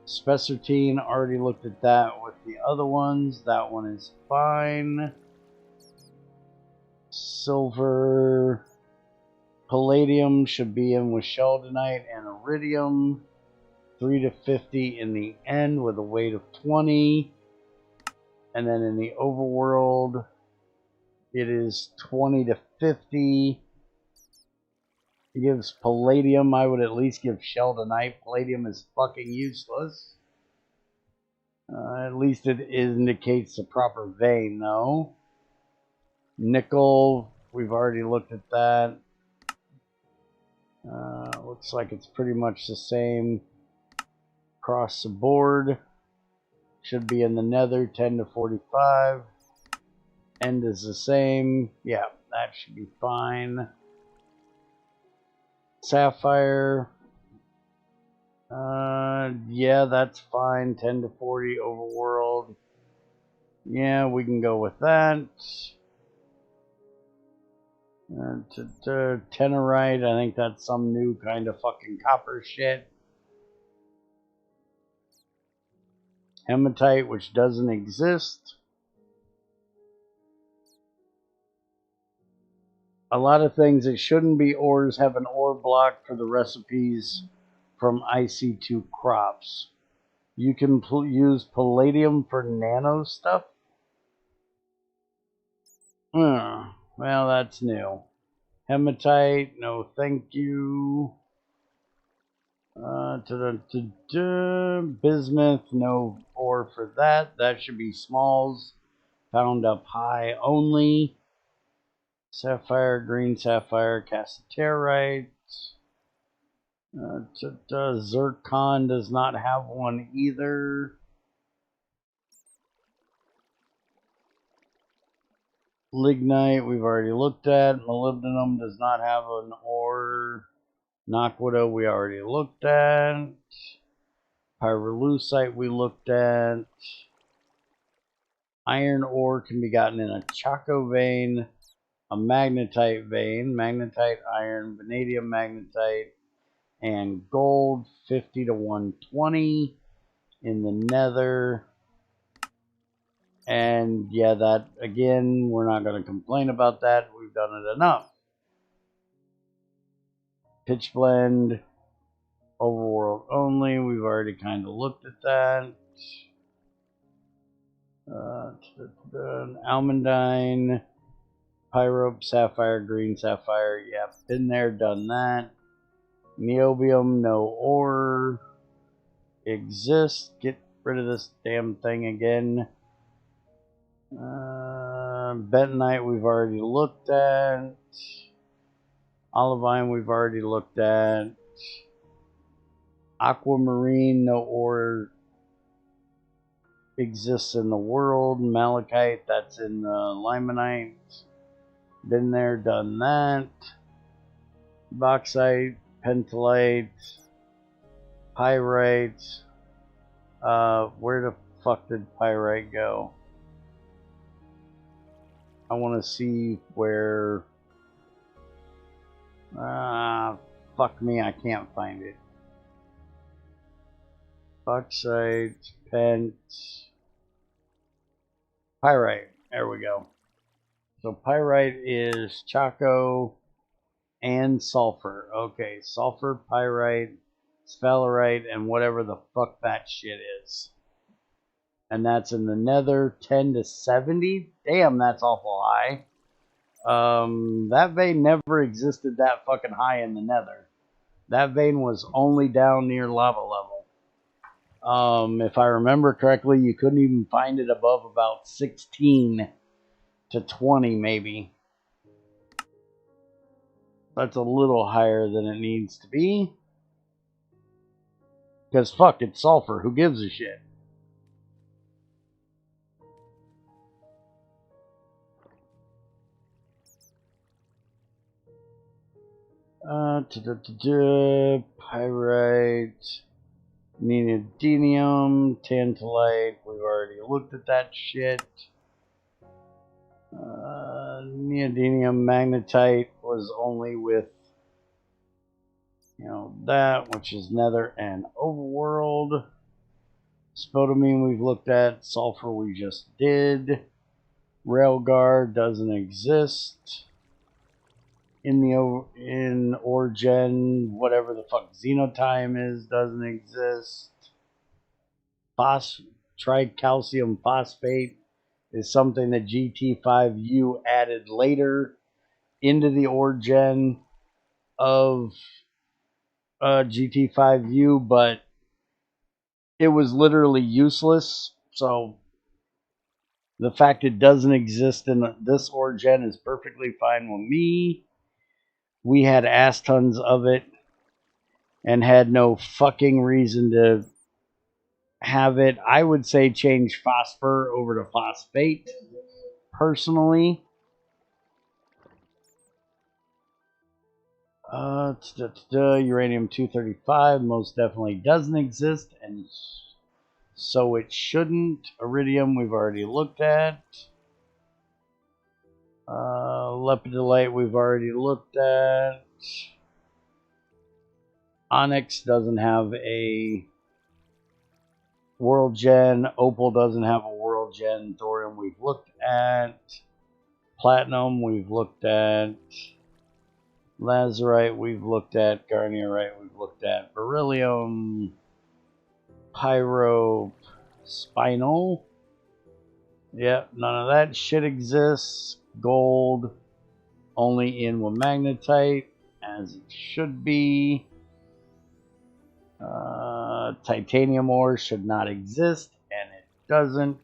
Spessartine, already looked at that with the other ones, that one is fine. Silver, palladium should be in with sheldonite and iridium. 3 to 50 in the end with a weight of 20. And then in the overworld, it is 20 to 50. It gives palladium. I would at least give sheldonite. Palladium is fucking useless. At least it indicates the proper vein, though. Nickel, we've already looked at that. Looks like it's pretty much the same across the board. Should be in the nether, 10 to 45. End is the same. Yeah, that should be fine. Sapphire. Yeah, that's fine. 10 to 40 overworld. Yeah, we can go with that. Tenorite, I think that's some new kind of fucking copper shit. Hematite, which doesn't exist. A lot of things that shouldn't be ores have an ore block for the recipes from IC2 crops. You can use palladium for nano stuff. Well, that's new. Hematite, no thank you. Bismuth, no ore for that. That should be smalls. Found up high only. Sapphire, green sapphire, cassiterite. Zircon does not have one either. Lignite, we've already looked at. Molybdenum does not have an ore. Naquita, we already looked at. Pyrolusite, we looked at. Iron ore can be gotten in a Chaco vein, a magnetite vein, magnetite, iron, vanadium magnetite, and gold, 50 to 120 in the nether. And yeah, that again, we're not going to complain about that. We've done it enough. Pitch blend, overworld only. We've already kind of looked at that. Almandine, pyrope, sapphire, green sapphire. Yep, been there, done that. Niobium, no ore. Exists. Get rid of this damn thing again. Bentonite, we've already looked at. Olivine, we've already looked at. Aquamarine, no ore exists in the world. Malachite, that's in the limonite. Been there, done that. Bauxite, pentallite, pyrite. Where the fuck did pyrite go? I want to see where. Fuck me, I can't find it. Bauxite, pyrite. There we go. So pyrite is Chaco and sulfur. Okay, sulfur, pyrite, sphalerite, and whatever the fuck that shit is. And that's in the nether, 10 to 70. Damn, that's awful high. That vein never existed that fucking high in the nether. That vein was only down near lava level. If I remember correctly, you couldn't even find it above about 16 to 20 maybe. That's a little higher than it needs to be. Because fuck, it's sulfur. Who gives a shit? Pyrite, neodymium, tantalite. We've already looked at that shit. Neodymium magnetite was only with, that, which is nether and overworld. Spodumene we've looked at. Sulfur we just did. Railguard doesn't exist. In WorldGen, whatever the fuck Xenotime is, doesn't exist. Tricalcium phosphate is something that GT5U added later into the WorldGen of GT5U, but it was literally useless. So the fact it doesn't exist in this WorldGen is perfectly fine with me. We had ass tons of it and had no fucking reason to have it. I would say change phosphor over to phosphate, personally. Uranium-235 most definitely doesn't exist, and so it shouldn't. Iridium we've already looked at. Lepidolite we've already looked at. Onyx doesn't have a WorldGen. Opal doesn't have a WorldGen. Thorium we've looked at. Platinum we've looked at. Lazurite we've looked at. Garnierite we've looked at. Beryllium. Pyro. Spinal. Yep, none of that shit exists. Gold only in with magnetite, as it should be. Titanium ore should not exist, and it doesn't.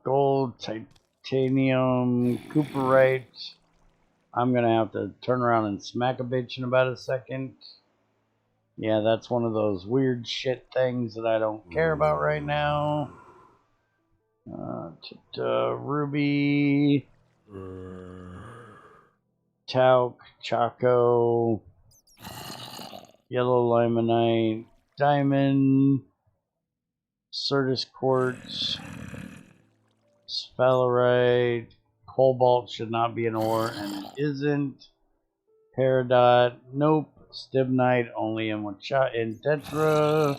Gold, titanium, cooperite. I'm gonna have to turn around and smack a bitch in about a second. Yeah, that's one of those weird shit things that I don't care about right now. Ruby, Talc, Choco, Yellow Limonite, Diamond, Certus Quartz, Sphalerite, Cobalt should not be an ore, and it isn't. Peridot, nope. Stibnite, only in Tetra.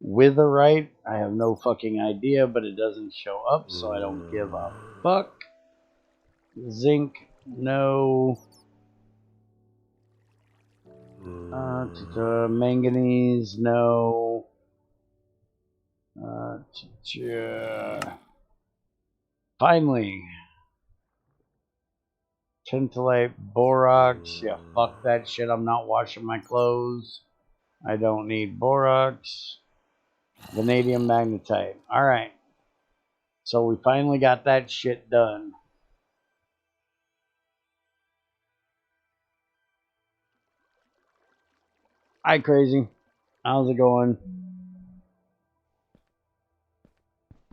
Witherite, I have no fucking idea, but it doesn't show up, so I don't give a fuck. Zinc, no. Manganese, no. Finally, Tintalite, Borax. Yeah, fuck that shit. I'm not washing my clothes. I don't need Borax. Vanadium Magnetite. Alright. So we finally got that shit done. Hi, Crazy. How's it going?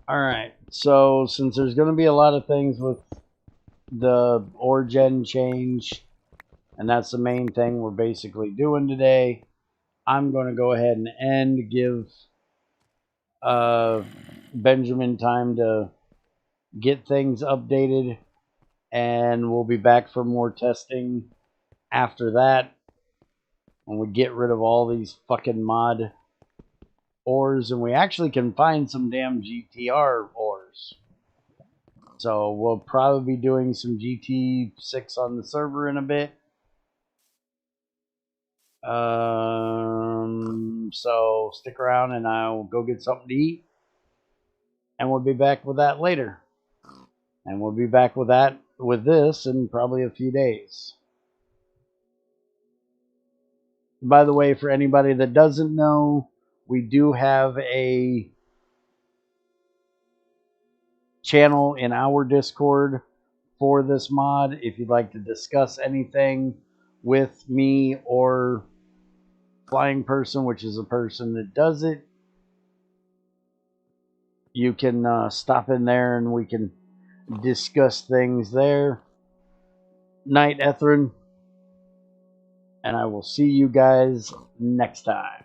Alright. So, since there's going to be a lot of things with the WorldGen change, and that's the main thing we're basically doing today, I'm going to go ahead and give Benjamin time to get things updated, and we'll be back for more testing after that when we get rid of all these fucking mod ores, and we actually can find some damn GTR ores. So we'll probably be doing some GT6 on the server in a bit. So stick around and I'll go get something to eat, and we'll be back with that later. And we'll be back with this in probably a few days. By the way, for anybody that doesn't know, we do have a channel in our Discord for this mod. If you'd like to discuss anything with me or Flying Person, which is a person that does it, you can stop in there and we can discuss things there. Night, Ethrin, and I will see you guys next time.